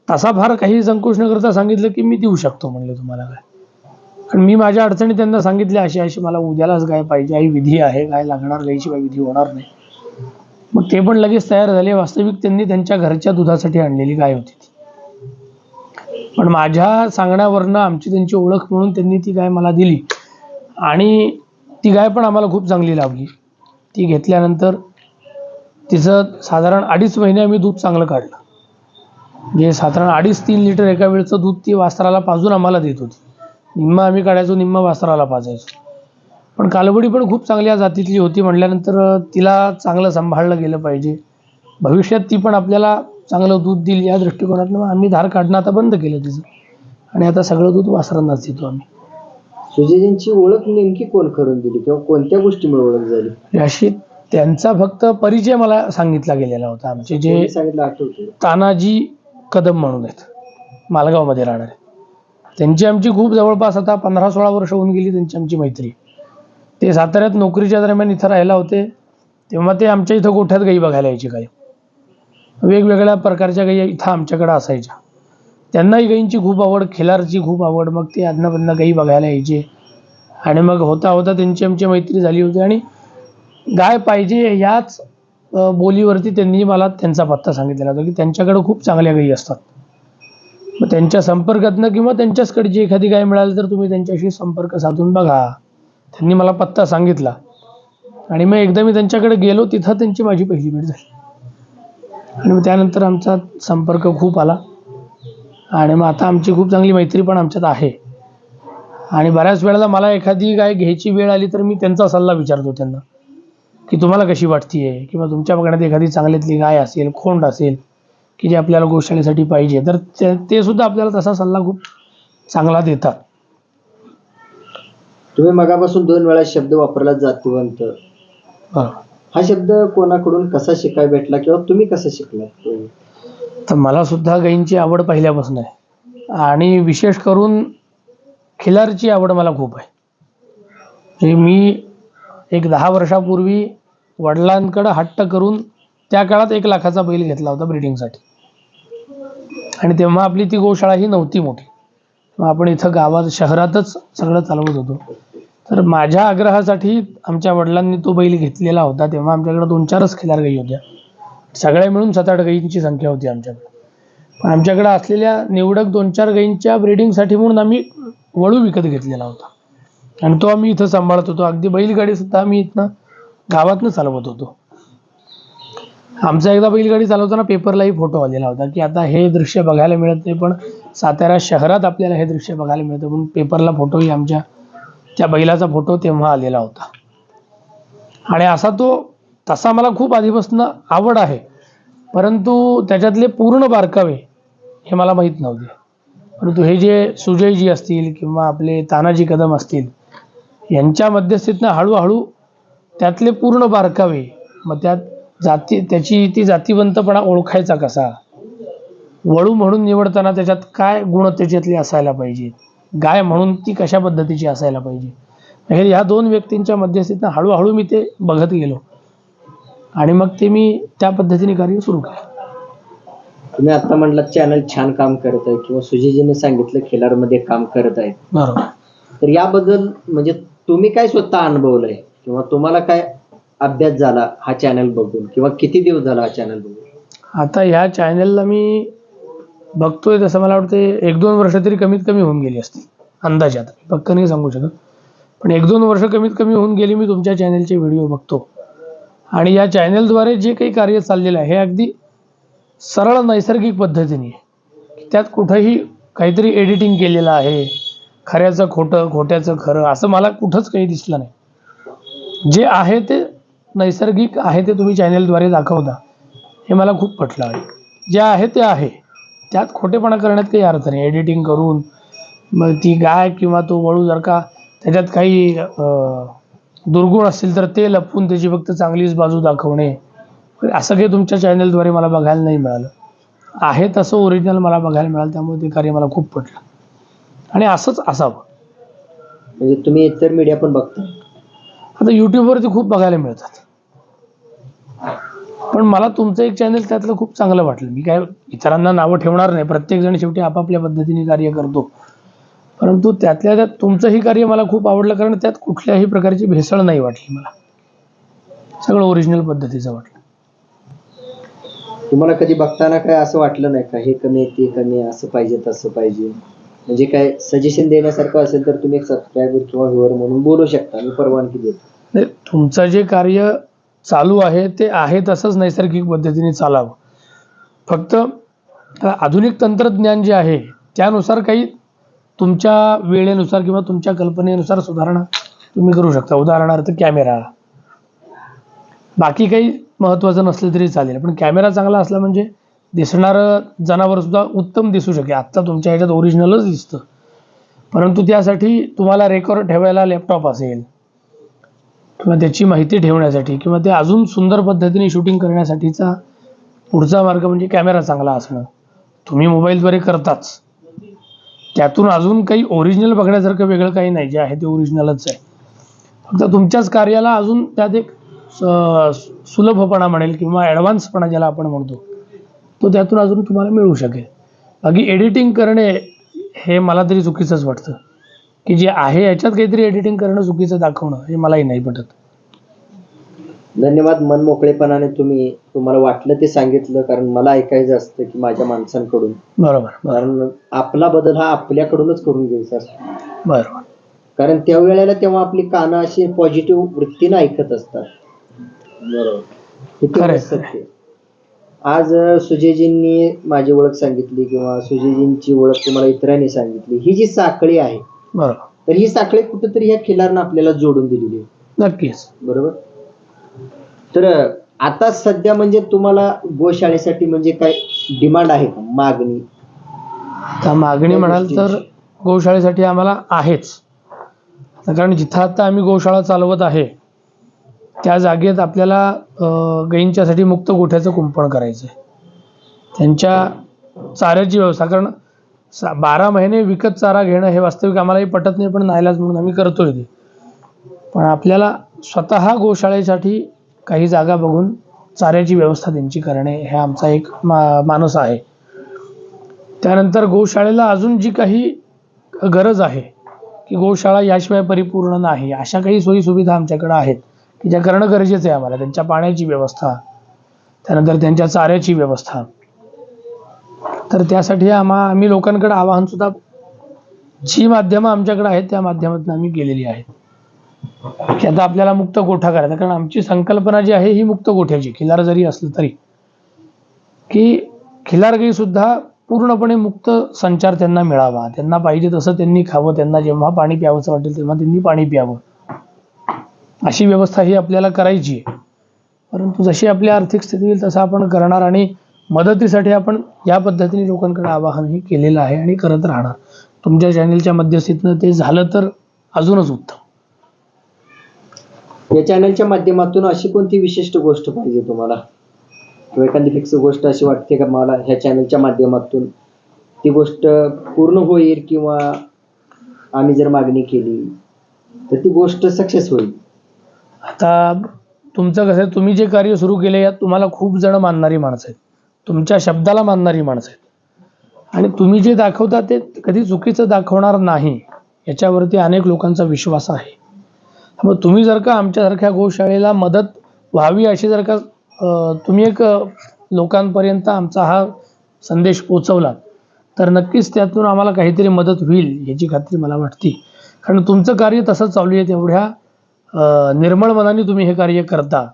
तसा फार काही संकोच न करता सांगितलं की मी देऊ शकतो म्हणलं तुम्हाला गाय. कारण मी माझ्या अडचणी त्यांना सांगितल्या, अशी अशी मला उद्यालाच गाय पाहिजे, ही विधी आहे, गाय लागणार, गायशिवाय विधी होणार नाही. मग ते पण लगेच तयार झाले. वास्तविक त्यांनी त्यांच्या घरच्या दुधासाठी आणलेली गाय होती ती. पण माझ्या सांगण्यावरनं आमची त्यांची ओळख म्हणून त्यांनी ती गाय मला दिली. आणि ती गाय पण आम्हाला खूप चांगली लाभली. ती घेतल्यानंतर तिचं साधारण 2.5 महिने आम्ही दूध चांगलं काढलं. म्हणजे साधारण 2.5-3 लिटर एका वेळचं दूध ती वासराला पाजून आम्हाला देत होती. निम्मा आम्ही काढायचो, निम्मा वासराला पाजायचो. पण कालवडी पण खूप चांगल्या जातीतली होती म्हटल्यानंतर तिला चांगलं सांभाळलं गेलं पाहिजे. भविष्यात ती पण आपल्याला चांगलं दूध देईल या दृष्टिकोनातून आम्ही धार काढणं आता बंद केलं तिचं. आणि आता सगळं दूध वासरांनाच देतो आम्ही. सुजयजींची ओळख नेमकी कोण करून दिली किंवा कोणत्या गोष्टीमुळे ओळख झाली. अशी त्यांचा फक्त परिचय मला सांगितला गेलेला होता. आमचे जे सांगितलं आठवतं. तानाजी कदम म्हणून आहेत, मालगावमध्ये राहणारे. त्यांची आमची खूप जवळपास आता 15-16 वर्ष होऊन गेली त्यांची आमची मैत्री. ते साताऱ्यात नोकरीच्या दरम्यान इथं राहायला होते, तेव्हा ते आमच्या इथं गोठ्यात गाई बघायला यायचे. काही वेगवेगळ्या प्रकारच्या गाई इथं आमच्याकडं असायच्या. त्यांनाही गाईंची खूप आवड, खिलारची खूप आवड. मग ते अधनं गाई बघायला यायचे आणि मग होता होता त्यांची आमची मैत्री झाली होती. आणि गाय पाहिजे याच बोलीवरती त्यांनी मला त्यांचा पत्ता सांगितलेला होता की त्यांच्याकडं खूप चांगल्या गाई असतात. मग त्यांच्या संपर्कातनं किंवा त्यांच्याचकडची एखादी गाय मिळाली तर तुम्ही त्यांच्याशी संपर्क साधून बघा. त्यांनी मला पत्ता सांगितला आणि मग एकदा मी त्यांच्याकडे गेलो, तिथं त्यांची माझी पहिली भेट झाली. आणि मग त्यानंतर आमचा संपर्क खूप आला आणि मग आता आमची खूप चांगली मैत्री पण आमच्यात आहे. आणि बऱ्याच वेळेला मला एखादी गाय घ्यायची वेळ आली तर मी त्यांचा सल्ला विचारतो त्यांना की तुम्हाला कशी वाटतीये, किंवा तुमच्या बघण्यात एखादी चांगल्यातली गाय असेल, खोंड असेल की जे आपल्याला गोशाळेसाठी पाहिजे, तर ते सुद्धा आपल्याला तसा सल्ला खूप चांगला देतात. तुम्ही मगापासून 2 वेळा शब्द वापरला जातीवंत. बरोबर. हा शब्द कोणाकडून कसा शिकाय भेटला किंवा तुम्ही कसं शिकलात? तर मला सुद्धा गायींची आवड पहिल्यापासून आहे आणि विशेष करून खिलारची आवड मला खूप आहे. म्हणजे मी एक 10 वर्षापूर्वी वडिलांकडं हट्ट करून त्या काळात 1 लाखाचा बैल घेतला होता ब्रिडिंगसाठी. आणि तेव्हा आपली ती गोशाळा ही नव्हती मोठी. मग आपण इथं गावात शहरातच सगळं चालवत होतो. तर माझ्या आग्रहासाठी आमच्या वडिलांनी तो बैल घेतलेला होता. तेव्हा आमच्याकडे 2-4च खिलार गाई होत्या. सगळ्या मिळून 7-8 गायींची संख्या होती आमच्याकडे. पण आमच्याकडे असलेल्या निवडक 2-4 गायींच्या ब्रिडिंगसाठी म्हणून आम्ही वळू विकत घेतलेला होता आणि तो आम्ही इथं सांभाळत होतो. अगदी बैलगाडी सुद्धा आम्ही इथनं गावातनं चालवत होतो. आमचा एकदा बैलगाडी चालवताना पेपरलाही फोटो आलेला होता की आता हे दृश्य बघायला मिळत नाही, पण सातारा शहरात आपल्याला हे दृश्य बघायला मिळतं. म्हणून पेपरला फोटोही आमच्या त्या बैलाचा फोटो तेव्हा आलेला होता. आणि तसा मला खूप आधीपासून आवड आहे, परंतु त्याच्यातले पूर्ण बारकावे हे मला माहीत नव्हते. परंतु हे जे सुजयजी असतील किंवा आपले तानाजी कदम असतील, यांच्या मध्यस्थीतनं हळूहळू त्यातले पूर्ण बारकावे, मग त्यात त्याची ती जातीवंतपणा ओळखायचा कसा, वळू म्हणून निवडताना त्याच्यात काय गुण त्याच्यातले असायला पाहिजेत, गाय म्हणून ती कशा पद्धतीची असायला पाहिजे, हे ह्या 2 व्यक्तींच्या मध्यस्थीतनं हळूहळू मी ते बघत गेलो आणि मग ते मी त्या पद्धतीने कार्य सुरू केलं. तुम्ही आता म्हटलं चॅनल छान काम करत आहे किंवा सुजीजीने सांगितलं खिलारमध्ये काम करत आहे. बरोबर. तर याबद्दल म्हणजे तुम्ही काय स्वतः अनुभवलंय किंवा तुम्हाला काय अभ्यास झाला हा चॅनल बघून, किंवा किती दिवस झाला हा चॅनल बघून? आता ह्या चॅनलला मी बघतोय तसं मला वाटतं 1-2 वर्ष तरी कमीत कमी होऊन गेली असतील अंदाजे. आता पक्क नाही सांगू शकत, पण 1-2 वर्ष कमीत कमी होऊन गेली मी तुमच्या चॅनलचे व्हिडिओ बघतो. आणि या चॅनलद्वारे जे काही कार्य चाललेलं आहे हे अगदी सरळ नैसर्गिक पद्धतीने आहे. त्यात कुठंही काहीतरी एडिटिंग केलेलं आहे, खऱ्याचं खोटं, खोट्याचं खरं, असं मला कुठंच काही दिसलं नाही. जे आहे ते नैसर्गिक आहे ते तुम्ही चॅनलद्वारे दाखवता, हे मला खूप पटलं आहे. जे आहे ते आहे, त्यात खोटेपणा करण्यात काही अर्थ नाही. एडिटिंग करून मग ती गाय किंवा तो वळू जर का त्याच्यात काही दुर्गुण असतील तर ते लपवून त्याची फक्त चांगलीच बाजू दाखवणे, असं काही तुमच्या चॅनलद्वारे मला बघायला नाही मिळालं. आहे तसं ओरिजिनल मला बघायला मिळालं, त्यामुळे ते कार्य मला खूप पटलं आणि असंच असावं. म्हणजे तुम्ही इतर मीडिया पण बघता? आता यूट्यूबवरती खूप बघायला मिळतात, पण मला तुमचं एक चॅनल त्यातलं खूप चांगलं वाटलं. मी काय इतरांना नावं ठेवणार नाही, प्रत्येकजण शेवटी आपापल्या पद्धतीने कार्य करतो, परंतु त्यातल्या त्यात तुमचंही कार्य मला खूप आवडलं, कारण त्यात कुठल्याही प्रकारची भेसळ नाही वाटली मला. सगळं ओरिजिनल पद्धतीचं वाटलं. तुम्हाला कधी बघताना काय असं वाटलं नाही का हे कमी आहे, ते कमी आहे, असं पाहिजे तसं पाहिजे? म्हणजे काय सजेशन देण्यासारखं असेल तर तुम्ही एक सबस्क्रायबर किंवा व्ह्युअर म्हणून बोलू शकता, मी परवानगी देतो. तुमचं जे कार्य चालू आहे ते आहे तसंच नैसर्गिक पद्धतीने चालावं. फक्त आधुनिक तंत्रज्ञान जे आहे त्यानुसार काही तुमच्या वेळेनुसार किंवा तुमच्या कल्पनेनुसार सुधारणा तुम्ही करू शकता. उदाहरणार्थ कॅमेरा, बाकी काही महत्त्वाचं नसलं तरी चालेल, पण कॅमेरा चांगला असला म्हणजे दिसणारं जनावरसुद्धा उत्तम दिसू शकेल. आत्ता तुमच्या ह्याच्यात ओरिजिनलच दिसतं, परंतु त्यासाठी तुम्हाला रेकॉर्ड ठेवायला लॅपटॉप असेल किंवा त्याची माहिती ठेवण्यासाठी किंवा ते अजून सुंदर पद्धतीने शूटिंग करण्यासाठीचा पुढचा मार्ग म्हणजे कॅमेरा चांगला असणं. तुम्ही मोबाईलद्वारे करताच, त्यातून अजून काही ओरिजिनल बघण्यासारखं वेगळं काही नाही, जे आहे ते ओरिजिनलच आहे. फक्त तुमच्याच कार्याला अजून त्यात एक सुलभपणा म्हणेल किंवा ॲडव्हान्सपणा ज्याला आपण म्हणतो, तो त्यातून अजून तुम्हाला मिळू शकेल. बाकी एडिटिंग करणे हे मला तरी चुकीचंच वाटतं, की जे आहे याच्यात काहीतरी एडिटिंग करणं चुकीचं दाखवणं हे मलाही नाही पटत. धन्यवाद. मन मोकळेपणाने तुम्हाला वाटलं ते सांगितलं, कारण मला ऐकायचं असतं की माझ्या माणसांकडून, बरोबर. कारण आपला बदल हा आपल्याकडूनच करून घ्यायचा असतो. बरोबर. कारण तेव्हा आपली कानं अशी पॉझिटिव्ह वृत्तीनं ऐकत असतात. बरोबर. हे तेवढंच सत्य. आज सुजयजींनी माझी ओळख सांगितली किंवा सुजयजींची ओळख तुम्हाला इतरांनी सांगितली, ही जी साखळी आहे, बरोबर, तर ही साखळी कुठेतरी ह्या खिलारनं आपल्याला जोडून दिलेली आहे. नक्कीच. बरोबर. तर आता सध्या म्हणजे तुम्हाला गोशाळेसाठी म्हणजे काय डिमांड आहे का, मागणी? आता मागणी म्हणाल तर गोशाळेसाठी आम्हाला आहेच, कारण जिथं आता आम्ही गोशाळा चालवत आहे त्या जागेत आपल्याला गायींच्यासाठी मुक्त गोठ्याचं कुंपण करायचं आहे. त्यांच्या चाऱ्याची व्यवस्था, कारण 12 महिने विकत चारा घेणं हे वास्तविक आम्हालाही पटत नाही, पण नाईलाज म्हणून आम्ही करतोय ते. पण आपल्याला स्वतः गोशाळेसाठी काही जागा बघून चाऱ्याची व्यवस्था त्यांची करणे हे आमचा एक मानस आहे. त्यानंतर गोशाळेला अजून जी काही गरज आहे, की गोशाळा याशिवाय परिपूर्ण नाही, अशा काही सोयीसुविधा आमच्याकडे आहेत की ज्या करणं गरजेचं आहे आम्हाला. त्यांच्या पाण्याची व्यवस्था, त्यानंतर त्यांच्या चाऱ्याची व्यवस्था. तर त्यासाठी आम्ही लोकांकडे आवाहनसुद्धा, जी माध्यमं आमच्याकडे आहेत त्या माध्यमातून आम्ही केलेली आहेत, की आता आपल्याला मुक्त गोठा करायचा. कारण आमची संकल्पना जी आहे ही मुक्त गोठ्याची, खिलार जरी असलं तरी, की खिलार गाईसुद्धा पूर्णपणे मुक्त संचार त्यांना मिळावा, त्यांना पाहिजे तसं त्यांनी खावं, त्यांना जेव्हा पाणी प्यावंसं वाटेल तेव्हा त्यांनी पाणी प्यावं, अशी व्यवस्था ही आपल्याला करायची आहे. परंतु जशी आपली आर्थिक स्थिती येईल तसं आपण करणार, आणि मदतीसाठी आपण या पद्धतीने लोकांकडे आवाहनही केलेलं आहे आणि करत राहणार. तुमच्या चॅनलच्या मध्यस्थीतनं ते झालं तर अजूनच उत्तम. या चॅनलच्या माध्यमातून अशी कोणती विशिष्ट गोष्ट पाहिजे तुम्हाला, किंवा एखादी फिक्स गोष्ट अशी वाटते का मला ह्या चॅनलच्या माध्यमातून ती गोष्ट पूर्ण होईल, किंवा आम्ही जर मागणी केली तर ती गोष्ट सक्सेस होईल? आता तुमचं कसं आहे, तुम्ही जे कार्य सुरू केले यात तुम्हाला खूप जण मानणारी माणसं आहेत, तुमच्या शब्दाला मानणारी माणसं आहेत, आणि तुम्ही जे दाखवता ते कधी चुकीचं दाखवणार नाही याच्यावरती अनेक लोकांचा विश्वास आहे. मग तुम्ही जर का आमच्यासारख्या गोशाळेला मदत व्हावी अशी जर का तुम्ही एक लोकांपर्यंत आमचा हा संदेश पोचवला तर नक्कीच त्यातून आम्हाला काहीतरी मदत होईल याची खात्री मला वाटते. कारण तुमचं कार्य तसंच चालू आहे, तेवढ्या निर्मळ मनाने तुम्ही हे कार्य करता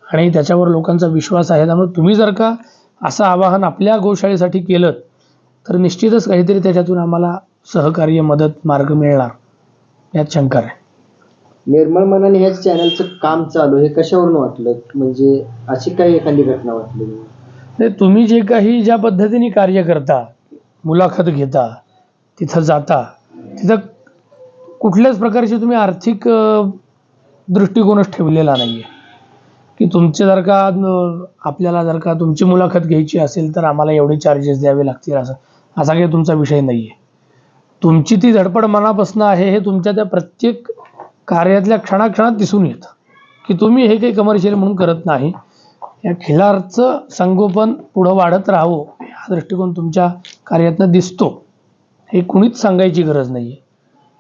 आणि त्याच्यावर लोकांचा विश्वास आहे. त्यामुळे तुम्ही जर का असं आवाहन आपल्या गोशाळेसाठी केलं तर निश्चितच काहीतरी त्याच्यातून आम्हाला सहकार्य, मदत, मार्ग मिळणार यात शंका आहे. निर्मळ मनाने ह्याच चॅनलचं काम चालू हे कशावरून वाटलं, म्हणजे अशी काही एखादी घटना वाटली? नाही, तुम्ही जे काही ज्या पद्धतीने कार्य करता, मुलाखत घेता, तिथं जाता, तिथं कुठल्याच प्रकारची तुम्ही आर्थिक दृष्टिकोनच ठेवलेला नाही आहे, की तुमचे जर का आपल्याला जर का तुमची मुलाखत घ्यायची असेल तर आम्हाला एवढे चार्जेस द्यावे लागतील, असा काही तुमचा विषय नाही आहे. तुमची ती धडपड मनापासून आहे हे तुमच्या त्या प्रत्येक कार्यातल्या क्षणाक्षणात दिसून येतं, की तुम्ही हे काही कमर्शियल म्हणून करत नाही. या खिलारचं संगोपन पुढं वाढत राहावं हा दृष्टिकोन तुमच्या कार्यातनं दिसतो, हे कुणीच सांगायची गरज नाही आहे,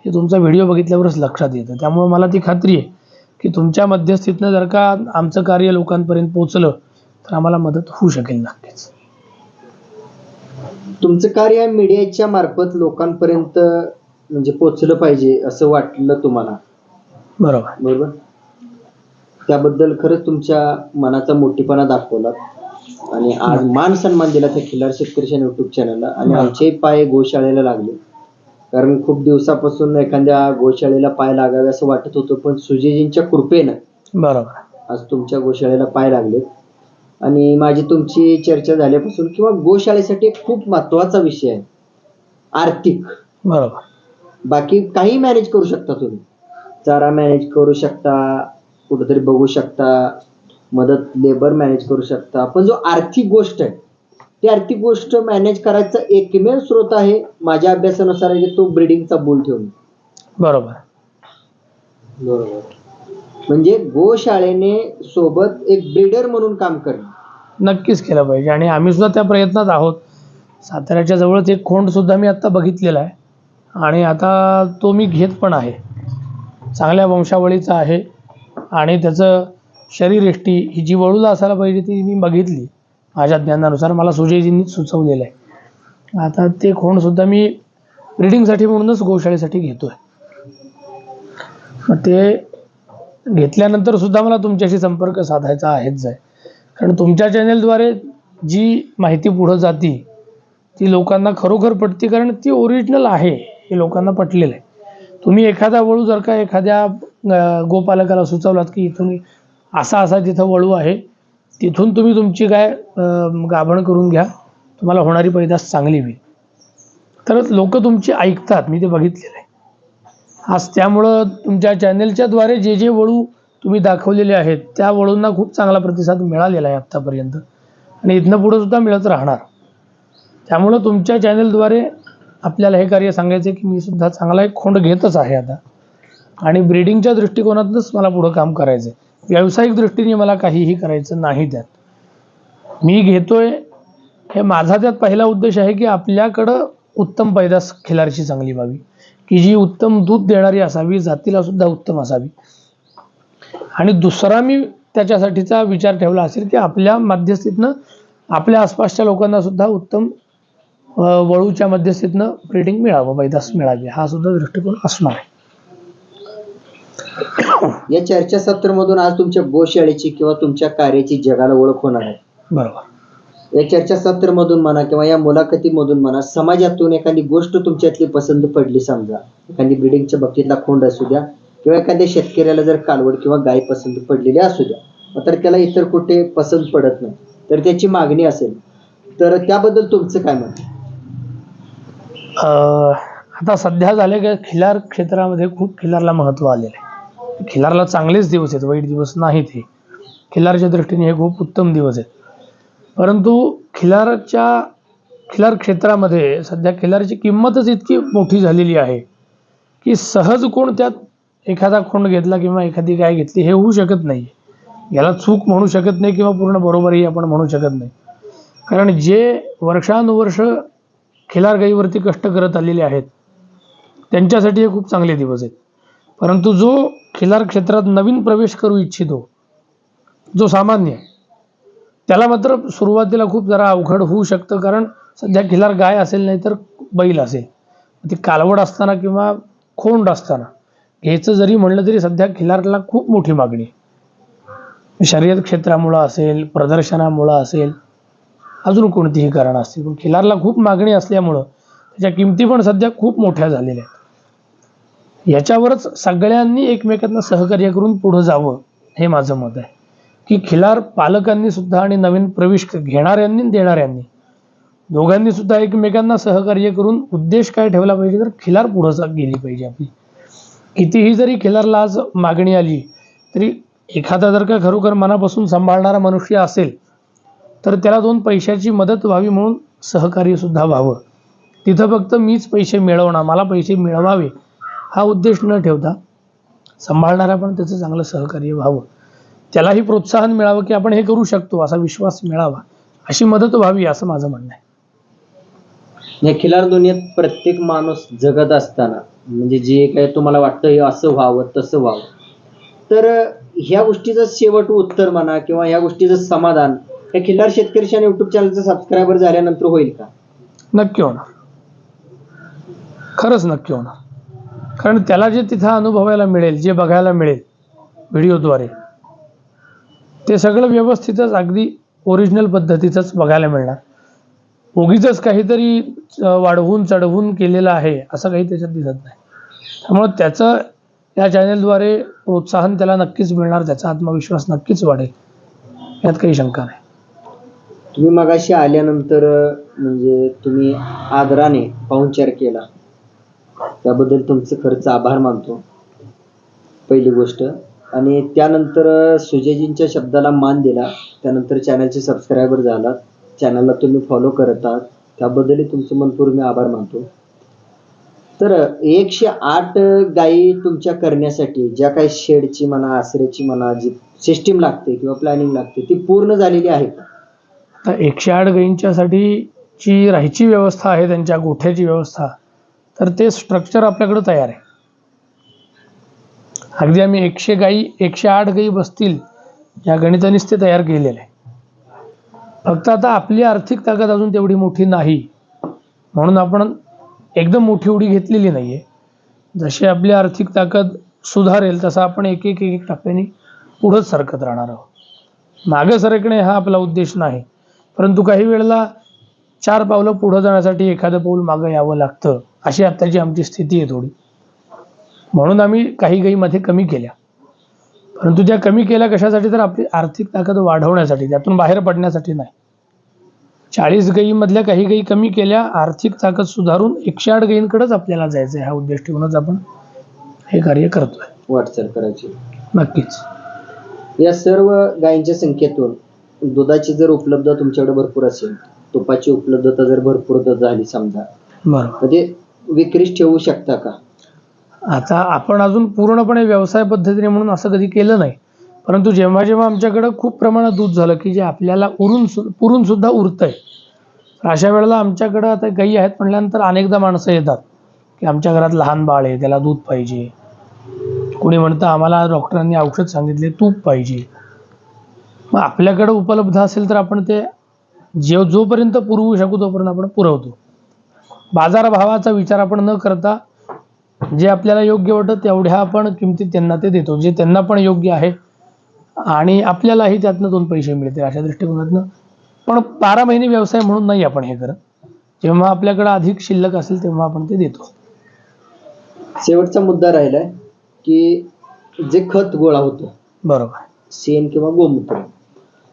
हे तुमचा व्हिडिओ बघितल्यावरच लक्षात येतं. त्यामुळे मला ती खात्री आहे की तुमच्या मध्यस्थीतनं जर का आमचं कार्य लोकांपर्यंत पोचलं तर आम्हाला मदत होऊ शकेल नक्कीच. तुमचं कार्य मीडियाच्या मार्फत लोकांपर्यंत म्हणजे पोचलं पाहिजे असं वाटलं तुम्हाला? बरोबर. त्याबद्दल खरंच तुमच्या मनाचा मोठेपणा दाखवला आणि आज मान सन्मान दिला त्या खिलार शेतकरी युट्यूब चॅनलला. आणि आमचे पाय गोशाळेला लागले, कारण खूप दिवसापासून एखाद्या गोशाळेला पाय लागावे असं वाटत होतं, पण सुजयजींच्या कृपेनं बरोबर आज तुमच्या गोशाळेला पाय लागले. आणि माझी तुमची चर्चा झाल्यापासून किंवा गोशाळेसाठी एक खूप महत्वाचा विषय आहे आर्थिक. बरोबर. बाकी काही मॅनेज करू शकता तुम्ही, चारा मॅनेज करू शकता, कुठेतरी बघू शकता, मदत लेबर मॅनेज करू शकता, पण जो आर्थिक गोष्ट आहे ती आर्थिक गोष्ट मॅनेज करायचा एकमेव स्रोत आहे माझ्या अभ्यासानुसार आहे की तो ब्रीडिंगचा बुल ठेवणे. बरोबर. बरोबर. म्हणजे गोशाळेने सोबत एक ब्रीडर म्हणून काम करणं. नक्कीच केलं पाहिजे आणि आम्ही सुद्धा त्या प्रयत्नात आहोत. साताऱ्याच्या जवळच एक खोंड सुद्धा मी आत्ता बघितलेला आहे आणि आता तो मी घेत पण आहे. चांगल्या वंशावळीचा आहे आणि त्याचं शरीरयष्टी ही जी वळूला असायला पाहिजे ती मी बघितली माझ्या ज्ञानानुसार. मला सुजयजींनीच सुचवलेलं आहे. आता ते खोंड सुद्धा मी ब्रीडिंगसाठी म्हणूनच गोशाळेसाठी घेतो आहे. मग ते घेतल्यानंतर सुद्धा मला तुमच्याशी संपर्क साधायचा आहेच आहे. कारण तुमच्या चॅनेलद्वारे जी माहिती पुढं जाती ती लोकांना खरोखर पटते, कारण ती ओरिजिनल आहे हे लोकांना पटलेलं आहे. तुम्ही एखादा वळू जर का एखाद्या गोपालकाला सुचवलात की इथून असा असा तिथं वळू आहे, तिथून तुम्ही तुमची गाय गाभण करून घ्या, तुम्हाला होणारी पैदास चांगली होईल, तर लोक तुमची ऐकतात. मी ते बघितलेलं आहे. आज त्यामुळं तुमच्या चॅनेलच्याद्वारे जे जे वळू तुम्ही दाखवलेले आहेत त्या वळूंना खूप चांगला प्रतिसाद मिळालेला आहे आत्तापर्यंत आणि इथनं पुढं सुद्धा मिळत राहणार. त्यामुळं तुमच्या चॅनेलद्वारे आपल्याला हे कार्य सांगायचं आहे की मी सुद्धा चांगला एक खोंड घेतच आहे आता आणि ब्रीडिंगच्या दृष्टिकोनातूनच मला पुढं काम करायचं आहे. व्यावसायिक दृष्टीने मला काहीही करायचं नाही. त्यात मी घेतोय हे माझा त्यात पहिला उद्देश आहे की आपल्याकडं उत्तम पैदास खिलारची चांगली व्हावी, की जी उत्तम दूध देणारी असावी, जातीला सुद्धा उत्तम असावी. आणि दुसरा मी त्याच्यासाठीचा विचार ठेवला असेल की आपल्या मध्यस्थीतनं आपल्या आसपासच्या लोकांना सुद्धा उत्तम वळूच्या मध्यस्थीतनं ब्रीडिंग मिळावं, पैदास मिळावी, हा सुद्धा दृष्टिकोन असणार आहे. या चर्चासत्रामधून आज तुमच्या गोशाळेची किंवा तुमच्या कार्याची जगाला ओळख होणार आहे. बरोबर. या चर्चासत्रामधून म्हणा किंवा या मुलाखतीमधून म्हणा, समाजातून एखादी गोष्ट तुमच्यातली पसंत पडली, समजा एखादी ब्रीडिंगच्या बाबतीतला खोंड असू द्या किंवा एखाद्या शेतकऱ्याला जर कालवड किंवा गाय पसंत पडलेली असू द्या, तर त्याला इतर कुठे पसंत पडत नाही, तर त्याची मागणी असेल, तर त्याबद्दल तुमचं काय मत? आता सध्या झाले की खिलार क्षेत्रामध्ये खूप खिलारला महत्त्व आलेलं आहे. खिलारला चांगलेच दिवस आहेत, वाईट दिवस नाहीत. हे खिलारच्या दृष्टीने हे खूप उत्तम दिवस आहेत. परंतु खिलार क्षेत्रामध्ये सध्या खिलारची किंमतच इतकी मोठी झालेली आहे की सहज कोण त्यात एखादा खोंड घेतला किंवा एखादी गाय घेतली हे होऊ शकत नाही. याला चूक म्हणू शकत नाही किंवा पूर्ण बरोबरही आपण म्हणू शकत नाही. कारण जे वर्षानुवर्ष खिलार गाईवरती कष्ट करत आलेले आहेत त्यांच्यासाठी हे खूप चांगले दिवस आहेत. परंतु जो खिलार क्षेत्रात नवीन प्रवेश करू इच्छितो, जो सामान्य आहे, त्याला मात्र सुरुवातीला खूप जरा अवघड होऊ शकतं. कारण सध्या खिलार गाय असेल नाही तर बैल असेल, ती कालवड असताना किंवा खोंड असताना घ्यायचं जरी म्हणलं तरी सध्या खिलारला खूप मोठी मागणी आहे. शर्यत क्षेत्रामुळं असेल, प्रदर्शनामुळं असेल, अजून कोणतीही कारण असतील, पण खिलारला खूप मागणी असल्यामुळं त्याच्या किमती पण सध्या खूप मोठ्या झालेल्या आहेत. याच्यावरच सगळ्यांनी एकमेकांना सहकार्य करून पुढं जावं हे माझं मत आहे. की खिलार पालकांनी सुद्धा आणि नवीन प्रवेश घेणाऱ्यांनी देणाऱ्यांनी दोघांनी सुद्धा एकमेकांना सहकार्य करून उद्देश काय ठेवला पाहिजे, तर खिलार पुढं गेली पाहिजे आपली. कितीही जरी खिलारला आज मागणी आली तरी एखादा जर का खरोखर मनापासून सांभाळणारा मनुष्य असेल तर त्याला दोन पैशाची मदत व्हावी म्हणून सहकार्य सुद्धा व्हावं. तिथं फक्त मीच पैसे मिळवणार, मला पैसे मिळवावे हा उद्देश न ठेवता सांभाळणारा पण त्याचं चांगलं सहकार्य व्हावं, त्यालाही प्रोत्साहन मिळावं की आपण हे करू शकतो असा विश्वास मिळावा, अशी मदत व्हावी असं माझं म्हणणं आहे. या खिलार दुनियेत प्रत्येक माणूस जगत असताना म्हणजे जे काय तुम्हाला वाटतं हे असं व्हावं तसं व्हावं, तर ह्या गोष्टीचं शेवट उत्तर म्हणा किंवा ह्या गोष्टीचं समाधान या खिलार शेतकरी आणि युट्यूब चॅनलचं सबस्क्रायबर झाल्यानंतर होईल का? नक्की होणार, खरंच नक्की होणार. कारण त्याला जे तिथं अनुभवायला मिळेल, जे बघायला मिळेल व्हिडिओद्वारे, ते सगळं व्यवस्थितच अगदी ओरिजिनल पद्धतीचंच बघायला मिळणार. उगीचच काहीतरी वाढवून चढवून केलेलं आहे असं काही त्याच्यात दिसत नाही. त्यामुळं त्याचं या चॅनेलद्वारे प्रोत्साहन त्याला नक्कीच मिळणार, त्याचा आत्मविश्वास नक्कीच वाढेल, यात काही शंका नाही. तुम्ही मगाशी आल्यानंतर म्हणजे तुम्ही आदराने पाहुणचार केला, त्याबद्दल तुमचं खरंच आभार मानतो पहिली गोष्ट. आणि त्यानंतर सुजयजींच्या शब्दाला मान दिला, त्यानंतर चॅनलचे सबस्क्रायबर झालात, चॅनलला तुम्ही फॉलो करत आहात, त्याबद्दलही तुमचे मनपूर्वक मी आभार मानतो. तर 108 गायी तुमच्या करण्यासाठी ज्या काही शेडची म्हणा, आसऱ्याची म्हणा, जी सिस्टीम लागते किंवा प्लॅनिंग लागते ती पूर्ण झालेली आहे का? आता 108 गायींच्यासाठी जी राहायची व्यवस्था आहे, त्यांच्या गोठ्याची व्यवस्था, तर ते स्ट्रक्चर आपल्याकडे तयार आहे. अगदी आम्ही 108 गायी बसतील या गणितानेच ते तयार केलेलं आहे. फक्त आता आपली आर्थिक ताकद अजून तेवढी मोठी नाही, म्हणून आपण एकदम मोठी उडी घेतलेली नाही आहे. जशी आपली आर्थिक ताकद सुधारेल तसं आपण एक एक एक टप्प्याने पुढंच सरकत राहणार आहोत. मागं सरकणे हा आपला उद्देश नाही, परंतु काही वेळेला 4 पावलं पुढं जाण्यासाठी एखादं पाऊल मागं यावं लागतं, अशी आत्ताची आमची स्थिती आहे थोडी. म्हणून आम्ही काही गायीमध्ये कमी केल्या, परंतु त्या कमी केल्या कशासाठी, तर आपली आर्थिक ताकद वाढवण्यासाठी, त्यातून बाहेर पडण्यासाठी नाही. 40 गायीमधल्या काही गायी कमी केल्या, आर्थिक ताकद सुधारून 108 गायींकडेच आपल्याला जायचं आहे, हा उद्देश ठेवूनच आपण हे कार्य करतोय. वाटचाल करायची. नक्कीच. या सर्व गायींच्या संख्येतून दुधाची जर उपलब्धता तुमच्याकडे भरपूर असेल, तुपाची उपलब्धता जर भरपूर झाली समजा, बरोबर. म्हणजे विक्रीस ठेवू शकता का? आता आपण अजून पूर्णपणे व्यवसाय पद्धतीने म्हणून असं कधी केलं नाही, परंतु जेव्हा जेव्हा आमच्याकडं खूप प्रमाणात दूध झालं की जे आपल्याला पुरून सुद्धा उरतंय, अशा वेळेला आमच्याकडं आता गायी आहेत म्हटल्यानंतर अनेकदा माणसं येतात की आमच्या घरात लहान बाळ आहे, त्याला दूध पाहिजे. कोणी म्हणतं आम्हाला डॉक्टरांनी औषध सांगितले, तूप पाहिजे. मग आपल्याकडं उपलब्ध असेल तर आपण ते जोपर्यंत पुरवू शकू तोपर्यंत आपण पुरवतो. बाजारभावाचा विचार आपण न करता जे आपल्याला योग्य वाटतं तेवढ्या आपण किमतीत त्यांना ते देतो, जे त्यांना पण योग्य आहे आणि आपल्यालाही त्यातनं 2 पैसे मिळते, अशा दृष्टिकोनातनं. पण 12 महिने व्यवसाय म्हणून नाही आपण हे करत. जेव्हा आपल्याकडे अधिक शिल्लक असेल तेव्हा आपण ते देतो. शेवटचा मुद्दा राहिलाय की जे खत गोळा होतं, बरोबर. शेण किंवा गोमूत्र,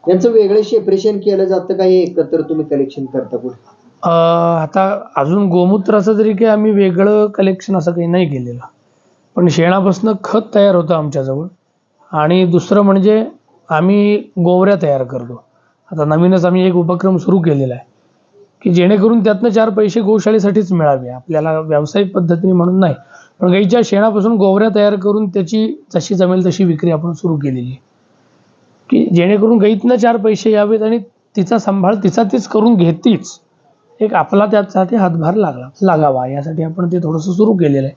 यांचं वेगळं सेपरेशन केलं जातं का, हे एकत्र तुम्ही कलेक्शन करता कुठे? आता अजून गोमूत्राचं जरी काही आम्ही वेगळं कलेक्शन असं काही नाही केलेलं, पण शेणापासून खत तयार होतं आमच्याजवळ. आणि दुसरं म्हणजे आम्ही गोवऱ्या तयार करतो. आता नवीनच आम्ही एक उपक्रम सुरू केलेला आहे की जेणेकरून त्यातनं 4 पैसे गोशाळेसाठीच मिळावे, आपल्याला व्यावसायिक पद्धतीने म्हणून नाही, पण गाईच्या शेणापासून गोवऱ्या तयार करून त्याची जशी जमेल तशी विक्री आपण सुरू केलेली आहे की जेणेकरून गाईतनं 4 पैसे यावेत आणि तिचा सांभाळ तीच करून घेतीच, एक आपला त्यासाठी हातभार लागावा यासाठी आपण ते थोडंसं सुरू केलेलं आहे.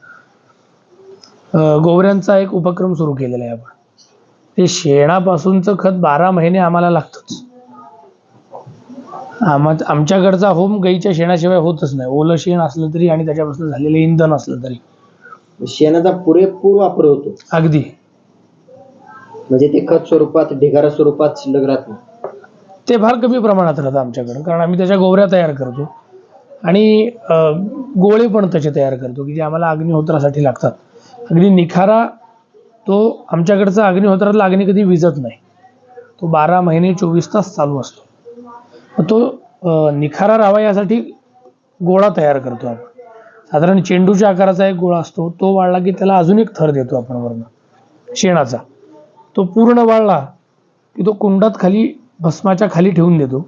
गोवऱ्यांचा एक उपक्रम सुरू केलेला आहे आपण. ते शेणापासूनचं खत 12 महिने आम्हाला लागतंच. आमच्याकडचा होम गाईच्या शेणाशिवाय होतच नाही. ओलं शेण असलं तरी आणि त्याच्यापासून झालेलं इंधन असलं तरी. शेणाचा पुरेपूर वापर होतो. अगदी. म्हणजे ते खत स्वरूपात, ढिगारा स्वरूपात शिल्लक राहत नाही. ते फार कमी प्रमाणात राहतं आमच्याकडं, कारण आम्ही त्याच्या गोवऱ्या तयार करतो आणि गोळे पण त्याचे तयार करतो की जे आम्हाला अग्निहोत्रासाठी लागतात. अगदी निखारा तो आमच्याकडचा अग्निहोत्रातला अग्नी कधी विझत नाही, तो 12 महिने 24 तास चालू असतो. तो निखारा राहावा यासाठी गोळा तयार करतो आपण. साधारण चेंडूच्या आकाराचा एक गोळा असतो, तो वाळला की त्याला अजून एक थर देतो आपण वरनं शेणाचा. तो पूर्ण वाळला की तो कुंडात खाली भस्माच्या खाली ठेवून देतो.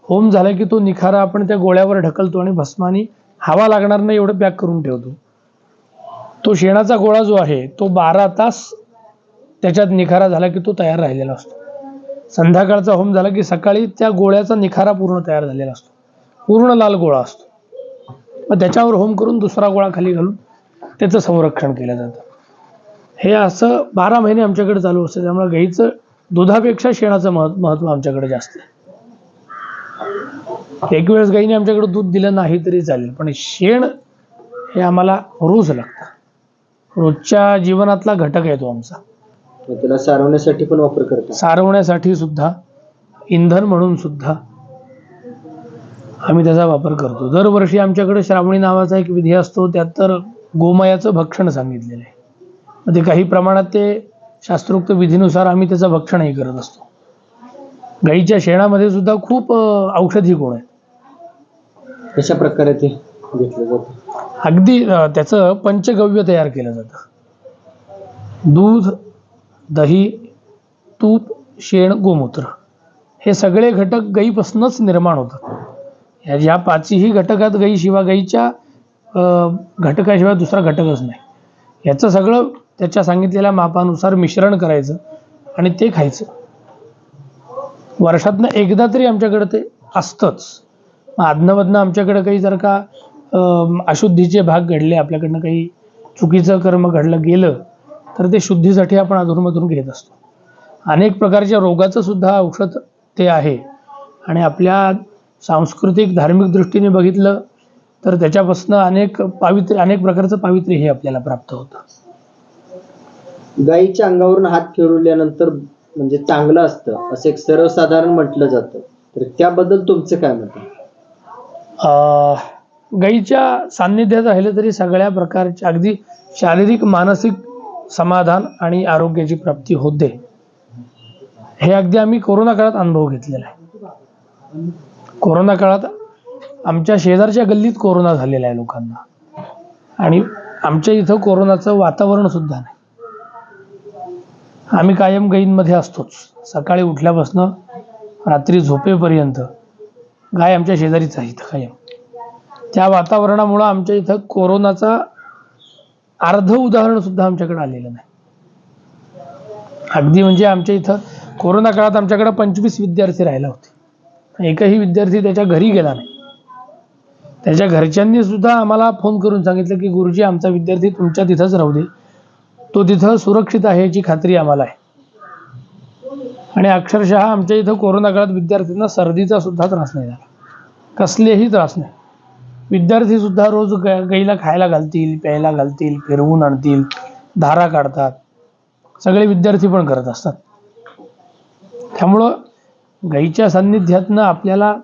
होम झाला की तो निखारा आपण त्या गोळ्यावर ढकलतो आणि भस्माने हवा लागणार नाही एवढं पॅक करून ठेवतो. तो शेणाचा गोळा जो आहे तो 12 तास त्याच्यात निखारा झाला की तो तयार राहिलेला असतो. संध्याकाळचा होम झाला की सकाळी त्या गोळ्याचा निखारा पूर्ण तयार झालेला असतो, पूर्ण लाल गोळा असतो. मग त्याच्यावर होम करून दुसरा गोळा खाली घालून त्याचं संरक्षण केलं जातं. हे असं 12 महिने आमच्याकडे चालू असतं. त्यामुळे गाईचं दुधापेक्षा शेणाचं महत्त्व आमच्याकडे जास्त आहे. एक वेळेस गाईने आमच्याकडे दूध दिलं नाही तरी चालेल, पण शेण हे आम्हाला रोज लागतं. रोजच्या जीवनातला घटक आहे तो आमचा. त्याला सारवण्यासाठी पण वापर करतात. सारवण्यासाठी सुद्धा, इंधन म्हणून सुद्धा आम्ही त्याचा वापर करतो. दरवर्षी आमच्याकडे श्रावणी नावाचा एक विधी असतो, त्यात तर गोमयाचं भक्षण सांगितलेलं आहे. मग ते काही प्रमाणात ते शास्त्रोक्त विधीनुसार आम्ही त्याचं भक्षणही करत असतो. गाईच्या शेणामध्ये सुद्धा खूप औषधी गुण आहेत. कशा प्रकारे ते घेतलं जातं? अगदी त्याचं पंचगव्य तयार केलं जातं. दूध, दही, तूप, शेण, गोमूत्र हे सगळे घटक गाईपासूनच निर्माण होतात. ह्या पाचही घटकात गाईच्या घटकाशिवाय दुसरा घटकच नाही. याचं सगळं त्याच्या सांगितलेल्या मापानुसार मिश्रण करायचं आणि ते खायचं. वर्षातनं एकदा तरी आमच्याकडे ते असतंच. आधनंमधनं आमच्याकडे काही जर का अशुद्धीचे भाग घडले, आपल्याकडनं काही चुकीचं कर्म घडलं गेलं, तर ते शुद्धीसाठी आपण अधूनमधून घेत असतो. अनेक प्रकारच्या रोगाचं सुद्धा औषध ते आहे. आणि आपल्या सांस्कृतिक धार्मिक दृष्टीने बघितलं तर त्याच्यापासून अनेक प्रकारचं पावित्र्य हे आपल्याला प्राप्त होतं. गायीच्या अंगावरून हात फिरवल्यानंतर म्हणजे चांगलं असतं असं एक सर्वसाधारण म्हटलं जातं, तर त्याबद्दल तुमचं काय मत आहे? गाईच्या सान्निध्यात राहिलं तरी सगळ्या प्रकारचे अगदी शारीरिक मानसिक समाधान आणि आरोग्याची प्राप्ती होते. हे अगदी आम्ही कोरोना काळात अनुभव घेतलेला आहे. कोरोना काळात आमच्या शेजारच्या गल्लीत कोरोना झालेला आहे लोकांना, आणि आमच्या इथं कोरोनाचं वातावरण सुद्धा नाही. आम्ही कायम गायींमध्ये असतोच. सकाळी उठल्यापासून रात्री झोपेपर्यंत गाय आमच्या शेजारीच आहे इथं कायम. त्या वातावरणामुळं आमच्या इथं कोरोनाचा अर्ध उदाहरण सुद्धा आमच्याकडे आलेलं नाही. अगदी म्हणजे आमच्या इथं कोरोना काळात आमच्याकडे 25 विद्यार्थी राहिला होते. एकही विद्यार्थी त्याच्या घरी गेला नाही. त्याच्या घरच्यांनी सुद्धा आम्हाला फोन करून सांगितलं की गुरुजी, आमचा विद्यार्थी तुमच्या तिथंच राहू दे, तो तिथं सुरक्षित आहे याची खात्री आम्हाला आहे. आणि अक्षरशः आमच्या इथं कोरोना काळात विद्यार्थ्यांना सर्दीचा सुद्धा त्रास नाही झाला, कसलेही त्रास नाही. विद्यार्थी सुद्धा रोज गाईला खायला घालतील, प्यायला घालतील, फिरवून आणतील, धारा काढतात. सगळे विद्यार्थी पण करत असतात. त्यामुळं गाईच्या सान्निध्यातनं आपल्याला